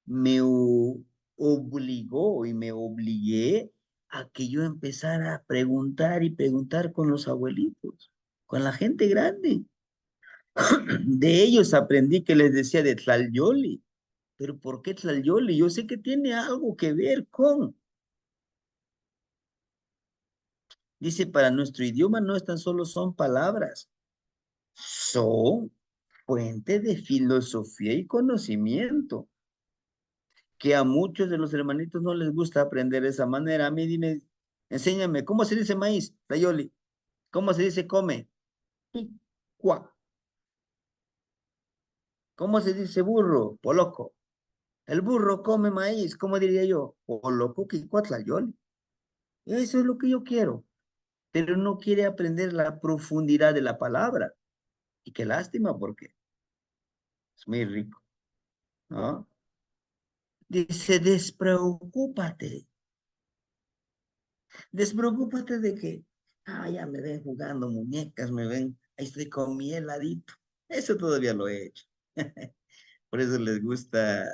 me obligó y me obligué a que yo empezara a preguntar y preguntar con los abuelitos, con la gente grande. De ellos aprendí que les decía de Tlalyoli. Pero ¿por qué Tlalyoli? Yo sé que tiene algo que ver con. Dice, para nuestro idioma no es tan solo son palabras, son fuente de filosofía y conocimiento, que a muchos de los hermanitos no les gusta aprender de esa manera. A mí dime, enséñame, ¿cómo se dice maíz, Tlayoli? ¿Cómo se dice come? Picua. ¿Cómo se dice burro? Poloco. El burro come maíz, ¿cómo diría yo? Poloco, quicua, Tlayoli. Eso es lo que yo quiero, pero no quiere aprender la profundidad de la palabra. Y qué lástima, porque es muy rico, ¿no? Dice, despreocúpate de que, ya me ven jugando muñecas, me ven, ahí estoy con mi heladito. Eso todavía lo he hecho. Por eso les gusta,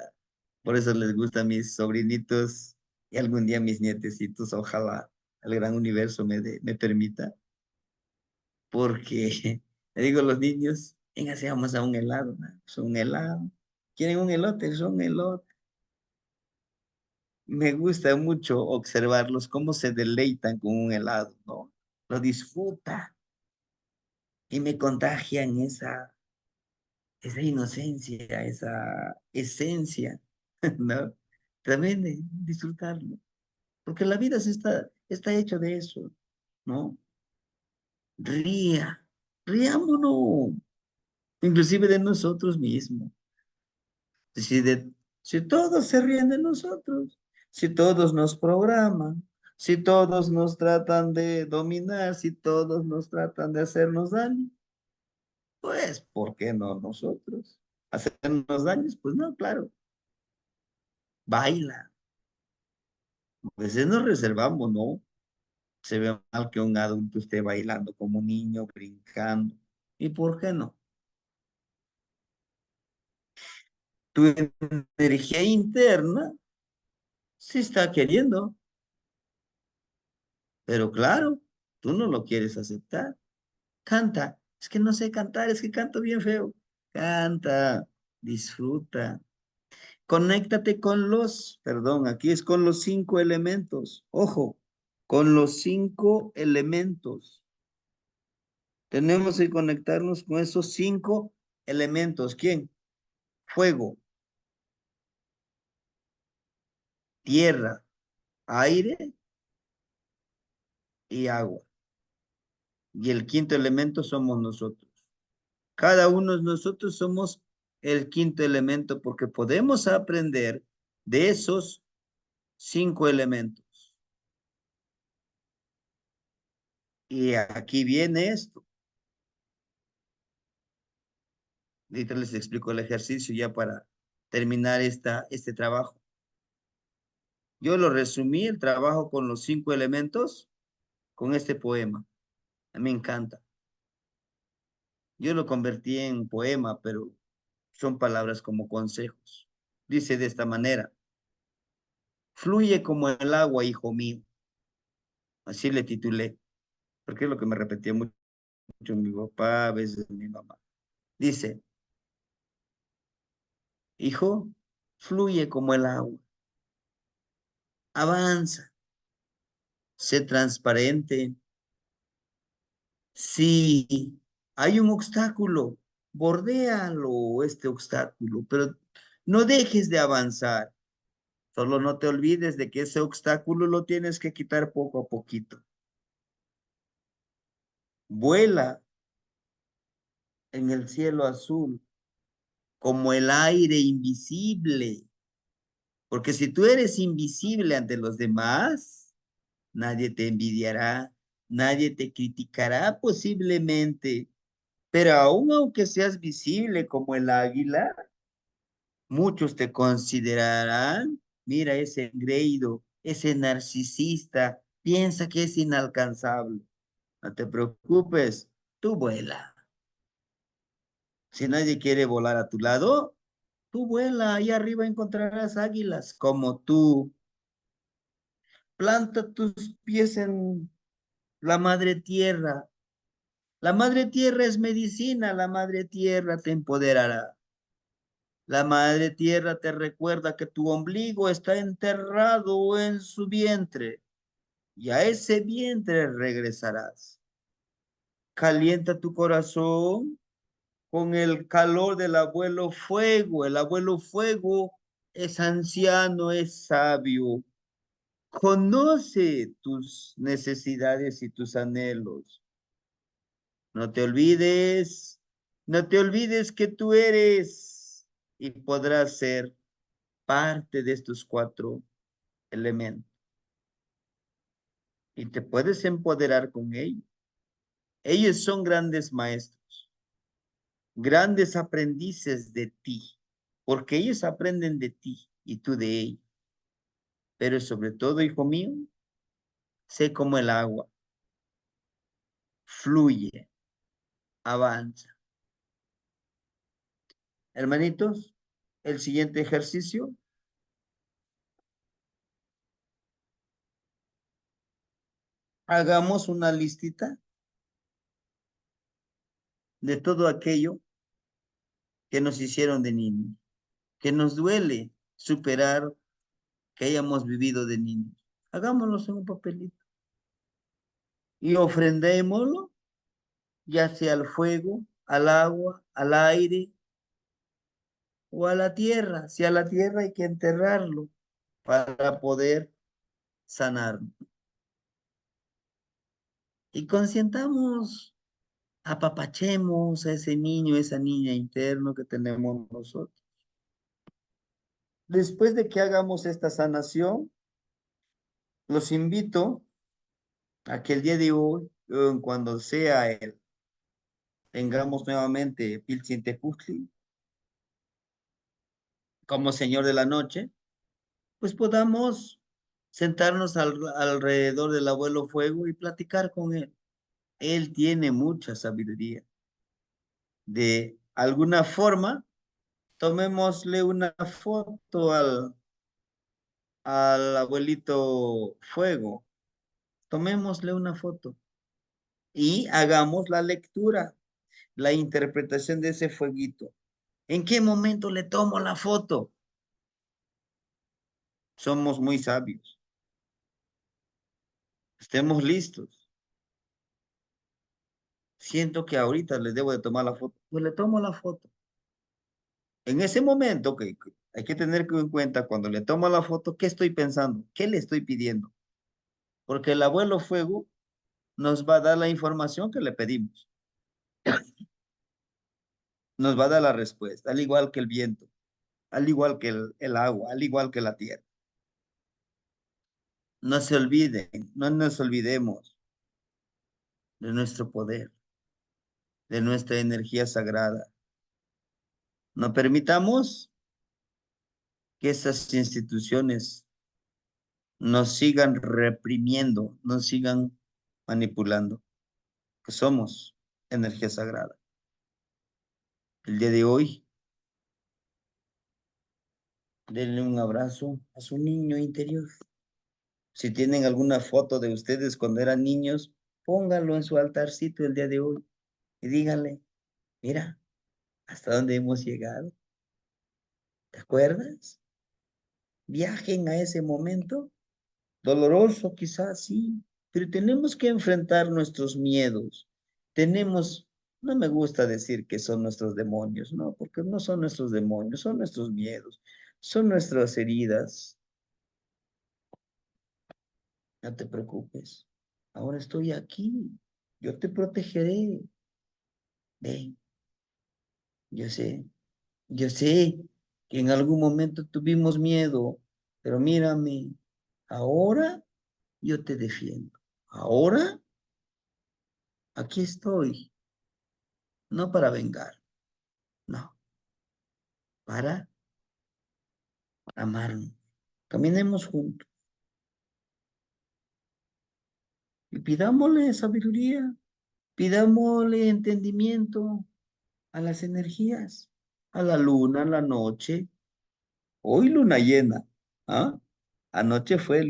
por eso les gusta a mis sobrinitos y algún día mis nietecitos, ojalá el gran universo me permita, porque le digo a los niños, venga, vamos a un helado, ¿no? Son un helado. ¿Quieren un elote? Son un elote. Me gusta mucho observarlos cómo se deleitan con un helado, ¿no? Lo disfruta y me contagian esa inocencia, esa esencia, ¿no? También de disfrutarlo, porque la vida está hecho de eso, ¿no? Ría, riámonos, inclusive de nosotros mismos. Si, si todos se ríen de nosotros, si todos nos programan, si todos nos tratan de dominar, si todos nos tratan de hacernos daño, pues, ¿por qué no nosotros? ¿Hacernos daños? Pues no, claro. Baila. A veces nos reservamos, ¿no? Se ve mal que un adulto esté bailando como un niño, brincando. ¿Y por qué no? Tu energía interna sí está queriendo, pero claro, tú no lo quieres aceptar. Canta. Es que no sé cantar, es que canto bien feo. Canta, disfruta. Conéctate con perdón, aquí es con los 5 elementos. Ojo, con los 5 elementos. Tenemos que conectarnos con esos 5 elementos. ¿Quién? Fuego, tierra, aire y agua. Y el quinto elemento somos nosotros. Cada uno de nosotros somos el quinto elemento porque podemos aprender de esos 5 elementos. Y aquí viene esto. Ahorita les explico el ejercicio ya para terminar este trabajo. Yo lo resumí, el trabajo con los 5 elementos, con este poema. Me encanta. Yo lo convertí en poema, pero son palabras como consejos. Dice de esta manera: fluye como el agua, hijo mío. Así le titulé, porque es lo que me repetía mucho mi papá, a veces mi mamá. Dice, hijo, fluye como el agua, avanza, sé transparente. Si hay un obstáculo, bordéalo este obstáculo, pero no dejes de avanzar. Solo no te olvides de que ese obstáculo lo tienes que quitar poco a poquito. Vuela en el cielo azul como el aire invisible, porque si tú eres invisible ante los demás, nadie te envidiará, nadie te criticará posiblemente, pero aún aunque seas visible como el águila, muchos te considerarán, mira ese engreído, ese narcisista, piensa que es inalcanzable. No te preocupes, tú vuela. Si nadie quiere volar a tu lado, tú vuela, ahí arriba encontrarás águilas como tú. Planta tus pies en la madre tierra. La madre tierra es medicina, la madre tierra te empoderará. La madre tierra te recuerda que tu ombligo está enterrado en su vientre y a ese vientre regresarás. Calienta tu corazón con el calor del abuelo fuego. El abuelo fuego es anciano, es sabio. Conoce tus necesidades y tus anhelos. No te olvides, no te olvides que tú eres y podrás ser parte de estos 4 elementos. Y te puedes empoderar con ellos. Ellos son grandes maestros, grandes aprendices de ti, porque ellos aprenden de ti y tú de ellos. Pero sobre todo, hijo mío, sé como el agua, fluye, avanza. Hermanitos, el siguiente ejercicio, hagamos una listita de todo aquello que nos hicieron de niños, que nos duele superar que hayamos vivido de niños. Hagámoslos en un papelito y ofrendémoslo, ya sea al fuego, al agua, al aire o a la tierra. Si a la tierra hay que enterrarlo para poder sanarlo. Y consientamos, apapachemos a ese niño, esa niña interno que tenemos nosotros. Después de que hagamos esta sanación, los invito a que el día de hoy, cuando sea tengamos nuevamente Pilsintepuztli como Señor de la Noche, pues podamos sentarnos alrededor del abuelo Fuego y platicar con él. Él tiene mucha sabiduría. De alguna forma, tomémosle una foto al abuelito Fuego. Tomémosle una foto y hagamos la lectura, la interpretación de ese fueguito. ¿En qué momento le tomo la foto? Somos muy sabios. Estemos listos. Siento que ahorita le debo de tomar la foto. Pues le tomo la foto. En ese momento, que hay que tener en cuenta cuando le tomo la foto, ¿qué estoy pensando? ¿Qué le estoy pidiendo? Porque el abuelo Fuego nos va a dar la información que le pedimos. nos va a dar la respuesta, al igual que el viento, al igual que el agua, al igual que la tierra. No se olviden, no nos olvidemos de nuestro poder, de nuestra energía sagrada. No permitamos que esas instituciones nos sigan reprimiendo, nos sigan manipulando, que somos energía sagrada. El día de hoy, denle un abrazo a su niño interior. Si tienen alguna foto de ustedes cuando eran niños, pónganlo en su altarcito el día de hoy y díganle, mira, hasta dónde hemos llegado. ¿Te acuerdas? Viajen a ese momento, doloroso quizás, sí, pero tenemos que enfrentar nuestros miedos. Tenemos, no me gusta decir que son nuestros demonios, no, porque no son nuestros demonios, son nuestros miedos, son nuestras heridas. No te preocupes, ahora estoy aquí, yo te protegeré. Ven, yo sé, yo sé que en algún momento tuvimos miedo, pero mírame, ahora yo te defiendo. Ahora aquí estoy, no para vengar, no, para amarnos. Caminemos juntos y pidámosle sabiduría, pidámosle entendimiento a las energías, a la luna, a la noche. Hoy luna llena, ¿ah? Anoche fue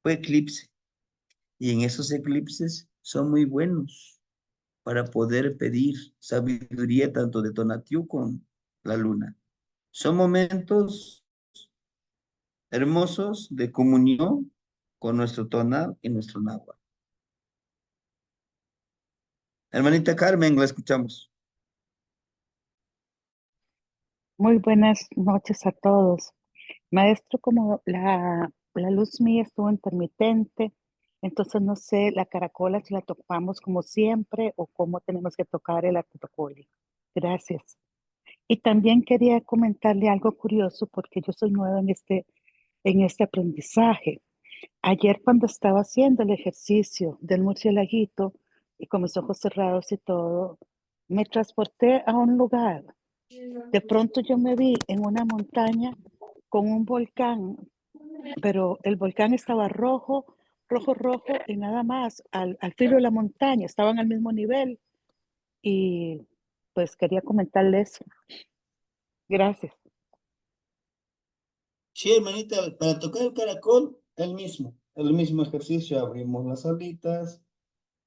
eclipse. Y en esos eclipses son muy buenos para poder pedir sabiduría tanto de Tonatiuh con la luna. Son momentos hermosos de comunión con nuestro tonal y nuestro náhuatl. Hermanita Carmen, la escuchamos. Muy buenas noches a todos. Maestro, como la luz mía estuvo intermitente, entonces no sé, la caracola si la tocamos como siempre o cómo tenemos que tocar el artotocoli. Gracias. Y también quería comentarle algo curioso porque yo soy nueva en este aprendizaje. Ayer cuando estaba haciendo el ejercicio del murcielaguito y con mis ojos cerrados y todo, me transporté a un lugar. De pronto yo me vi en una montaña con un volcán, pero el volcán estaba rojo, rojo, rojo y nada más al filo de la montaña, estaban al mismo nivel y pues quería comentarles eso. Gracias. Sí, hermanita, para tocar el caracol, el mismo ejercicio. Abrimos las alitas,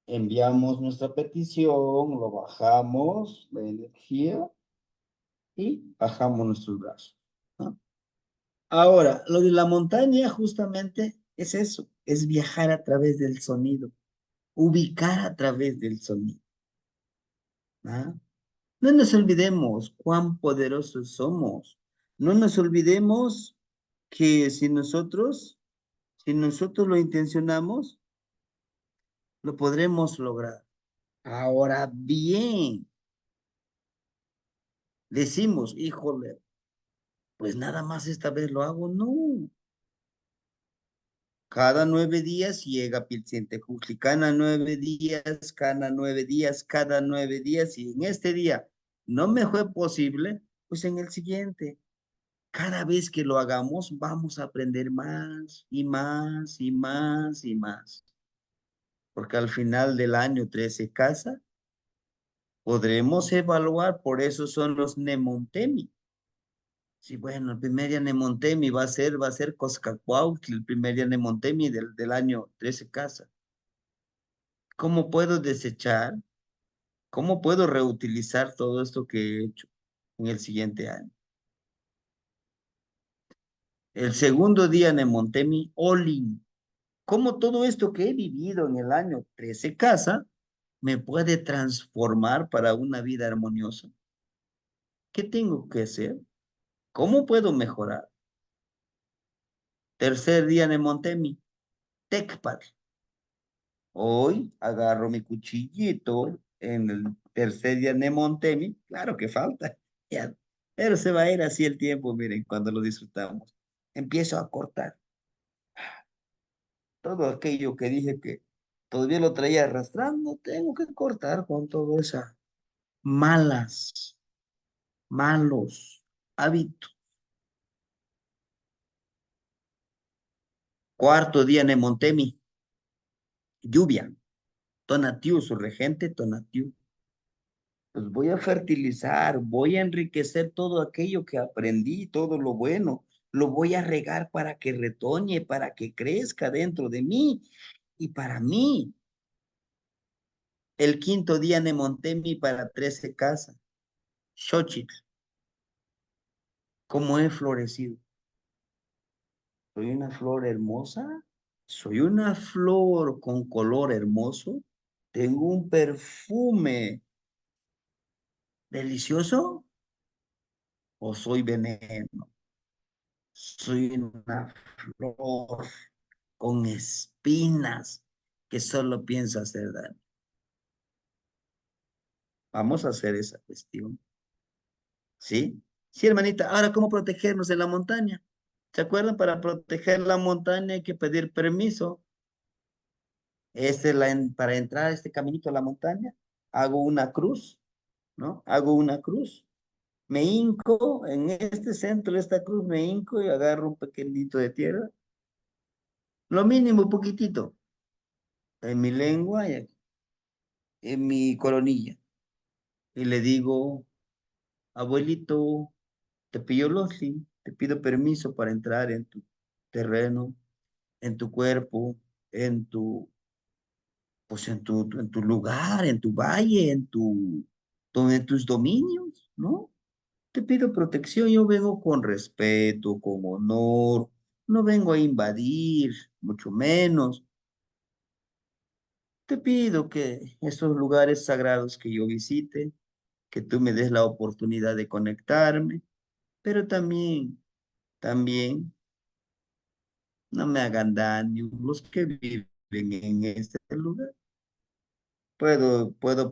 enviamos nuestra petición, lo bajamos, la energía, y bajamos nuestros brazos, ¿no? Ahora, lo de la montaña justamente es eso, es viajar a través del sonido, ubicar a través del sonido, ¿no? No nos olvidemos cuán poderosos somos. No nos olvidemos que si nosotros lo intencionamos, lo podremos lograr. Ahora bien, decimos, híjole, pues nada más esta vez lo hago. No, cada 9 días llega Pilsientecutli, cada 9 días, cada 9 días, cada 9 días, y en este día no me fue posible, pues en el siguiente. Cada vez que lo hagamos, vamos a aprender más y más y más y más. Porque al final del año 13 casa, podremos evaluar, por eso son los Nemontemi. Sí, bueno, el primer día Nemontemi va a ser Coscacuautli, el primer día Nemontemi del año 13 casa. ¿Cómo puedo desechar? ¿Cómo puedo reutilizar todo esto que he hecho en el siguiente año? El segundo día Nemontemi, Olin. ¿Cómo todo esto que he vivido en el año 13 casa me puede transformar para una vida armoniosa? ¿Qué tengo que hacer? ¿Cómo puedo mejorar? Tercer día Nemontemi, Tecpat. Hoy agarro mi cuchillito, en el tercer día de Montemi, claro que falta, ya, pero se va a ir así el tiempo, miren, cuando lo disfrutamos. Empiezo a cortar todo aquello que dije que todavía lo traía arrastrando, tengo que cortar con todo esa malas, malos hábitos. Cuarto día en Montemi, lluvia, Tonatiu, su regente Tonatiu. Pues voy a fertilizar, voy a enriquecer todo aquello que aprendí, todo lo bueno, lo voy a regar para que retoñe, para que crezca dentro de mí y para mí. El quinto día Nemontemi para 13 casas. Xochitl, ¿cómo he florecido? ¿Soy una flor hermosa? ¿Soy una flor con color hermoso? ¿Tengo un perfume delicioso? ¿O soy veneno? Soy una flor con espinas que solo piensa hacer daño. Vamos a hacer esa cuestión, ¿sí? Sí, hermanita. Ahora, ¿cómo protegernos en la montaña? ¿Se acuerdan? Para proteger la montaña hay que pedir permiso. Para entrar a este caminito a la montaña, hago una cruz, ¿no? Hago una cruz. Me hinco en este centro de esta cruz, me hinco y agarro un pequeñito de tierra. Lo mínimo, poquitito, en mi lengua y en mi coronilla. Y le digo, abuelito, te pido Losli, te pido permiso para entrar en tu terreno, en tu cuerpo, en tu, pues en tu lugar, en tu valle, en tus dominios, ¿no? Te pido protección, yo vengo con respeto, con honor, no vengo a invadir, mucho menos. Te pido que esos lugares sagrados que yo visite, que tú me des la oportunidad de conectarme, pero también no me hagan daño los que viven en este lugar.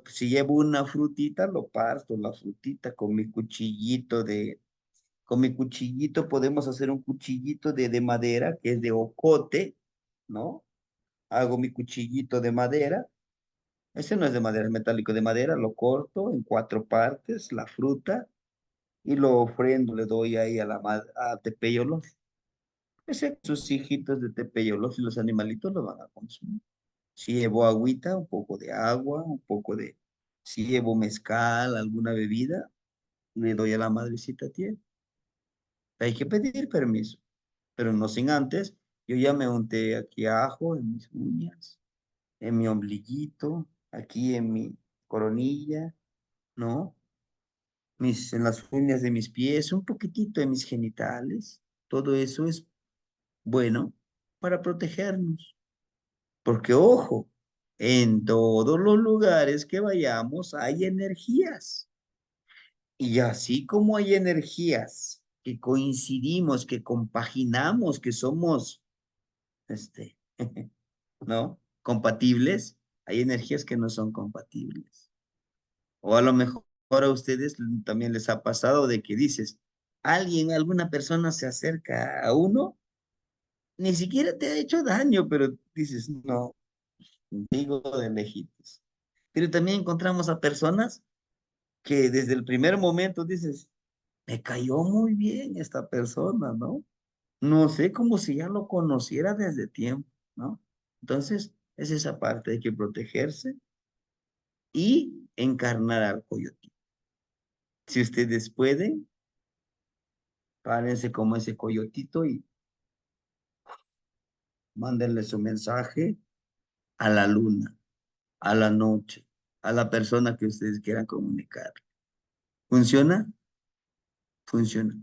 Si llevo una frutita, lo parto la frutita con mi cuchillito con mi cuchillito podemos hacer un cuchillito de madera que es de ocote, ¿no? Hago mi cuchillito de madera. Ese no es de madera, es metálico de madera, lo corto en cuatro partes, la fruta, y lo ofrendo, le doy ahí a Tepeyolos. Ese, sus hijitos de Tepeyolos y los animalitos lo van a consumir. Si llevo agüita, un poco de agua, si llevo mezcal, alguna bebida, le doy a la madrecita tierra. Hay que pedir permiso, pero no sin antes. Yo ya me unté aquí ajo en mis uñas, en mi ombliguito, aquí en mi coronilla, ¿no? En las uñas de mis pies, un poquitito de mis genitales. Todo eso es bueno para protegernos. Porque, ojo, en todos los lugares que vayamos hay energías. Y así como hay energías que coincidimos, que compaginamos, que somos, este, ¿no? Compatibles, hay energías que no son compatibles. O a lo mejor a ustedes también les ha pasado de que dices, alguna persona se acerca a uno, ni siquiera te ha hecho daño, pero dices, no, digo de lejitos. Pero también encontramos a personas que desde el primer momento dices, me cayó muy bien esta persona, ¿no? No sé, como si ya lo conociera desde tiempo, ¿no? Entonces, es esa parte, hay que protegerse y encarnar al coyote. Si ustedes pueden, párense como ese coyotito y mándenle su mensaje a la luna, a la noche, a la persona que ustedes quieran comunicar. ¿Funciona? Funciona.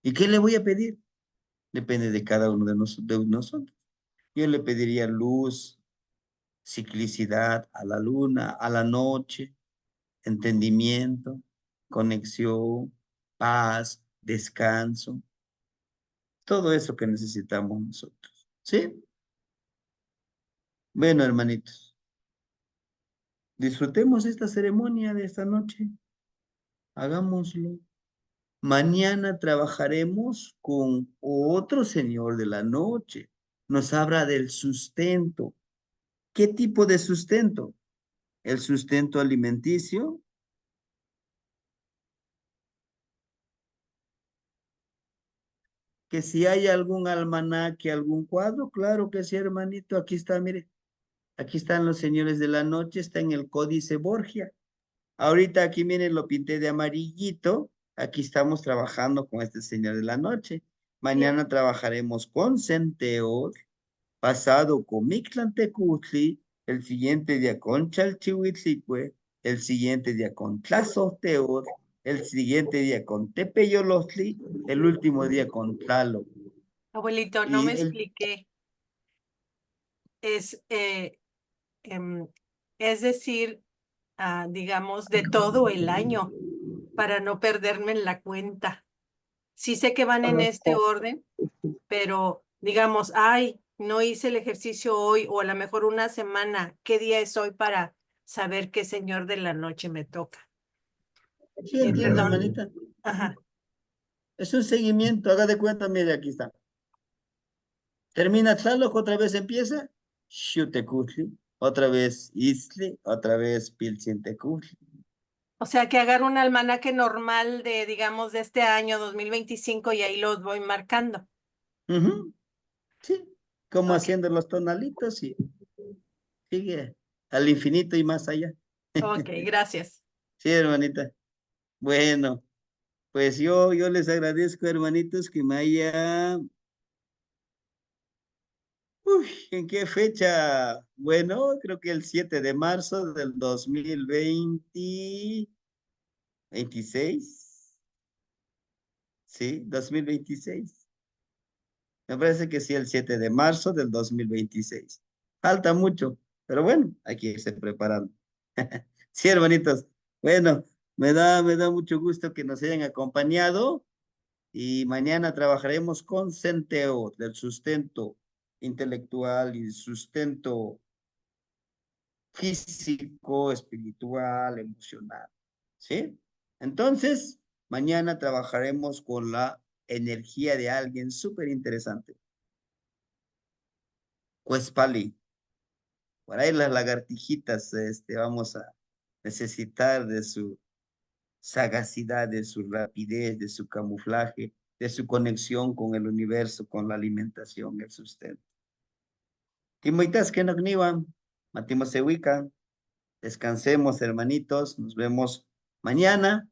¿Y qué le voy a pedir? Depende de cada uno de nosotros. Yo le pediría luz, ciclicidad a la luna, a la noche, entendimiento, conexión, paz, descanso, todo eso que necesitamos nosotros. ¿Sí? Bueno, hermanitos, Disfrutemos esta ceremonia de esta noche. Hagámoslo. Mañana trabajaremos con otro señor de la noche. Nos habla del sustento. ¿Qué tipo de sustento? ¿El sustento alimenticio? Que si hay algún almanaque, algún cuadro, claro que sí, hermanito. Aquí está, mire. Aquí están los señores de la noche, está en el Códice Borgia. Ahorita aquí, miren, lo pinté de amarillito. Aquí estamos trabajando con este señor de la noche. Mañana trabajaremos con Centeor, pasado con Mictlantecutli, el siguiente día con Chalchihuitzicue, el siguiente día con Tlazoteor, el siguiente día con Tepeyolotli, el último día con Tlaloc. Abuelito, no Y me el, expliqué. Es, es decir, digamos, de todo el año, para no perderme en la cuenta. Sí sé que van en este orden, pero digamos, ay, no hice el ejercicio hoy o a lo mejor una semana. ¿Qué día es hoy para saber qué señor de la noche me toca? sí, entiendo, Perdón. hermanita. Ajá. Es un seguimiento, haga de cuenta, mire, aquí está. Termina Tlaloc, otra vez empieza Xutecutli, otra vez Iztli, otra vez Piltzintecutli. O sea, que agarro un almanaque normal de, digamos, de este año 2025 y ahí los voy marcando. Ujú, sí, como Ok, haciendo los tonalitos y sigue al infinito y más allá. ok, gracias. Sí, hermanita. Bueno, pues yo les agradezco, hermanitos, que me haya... Uy, ¿en qué fecha? Bueno, creo que el 7 de marzo del 2026. Sí, 2026. Me parece que sí, el 7 de marzo del 2026. Falta mucho, pero bueno, hay que irse preparando. Sí, hermanitos. Bueno, me da mucho gusto que nos hayan acompañado y mañana trabajaremos con Centeo del sustento intelectual y sustento físico, espiritual, emocional. ¿Sí? Entonces, mañana trabajaremos con la energía de alguien súper interesante. Cuespali. Por ahí las lagartijitas, vamos a necesitar de su sagacidad, de su rapidez, de su camuflaje, de su conexión con el universo, con la alimentación, el sustento. Timoitas que no gniwan, matimos sehuican, descansemos, hermanitos, nos vemos mañana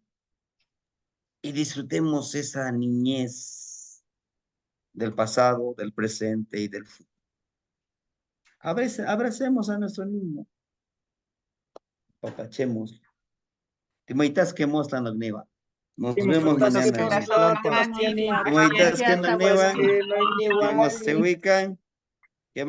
y disfrutemos esa niñez del pasado, del presente y del futuro. Abracemos a nuestro niño, papachemos. Timoitas que mostran no gniwan. Nos vemos mañana, hermanitos. Timoitas que Gracias, no abuelo. gniwan, Timosehuican, que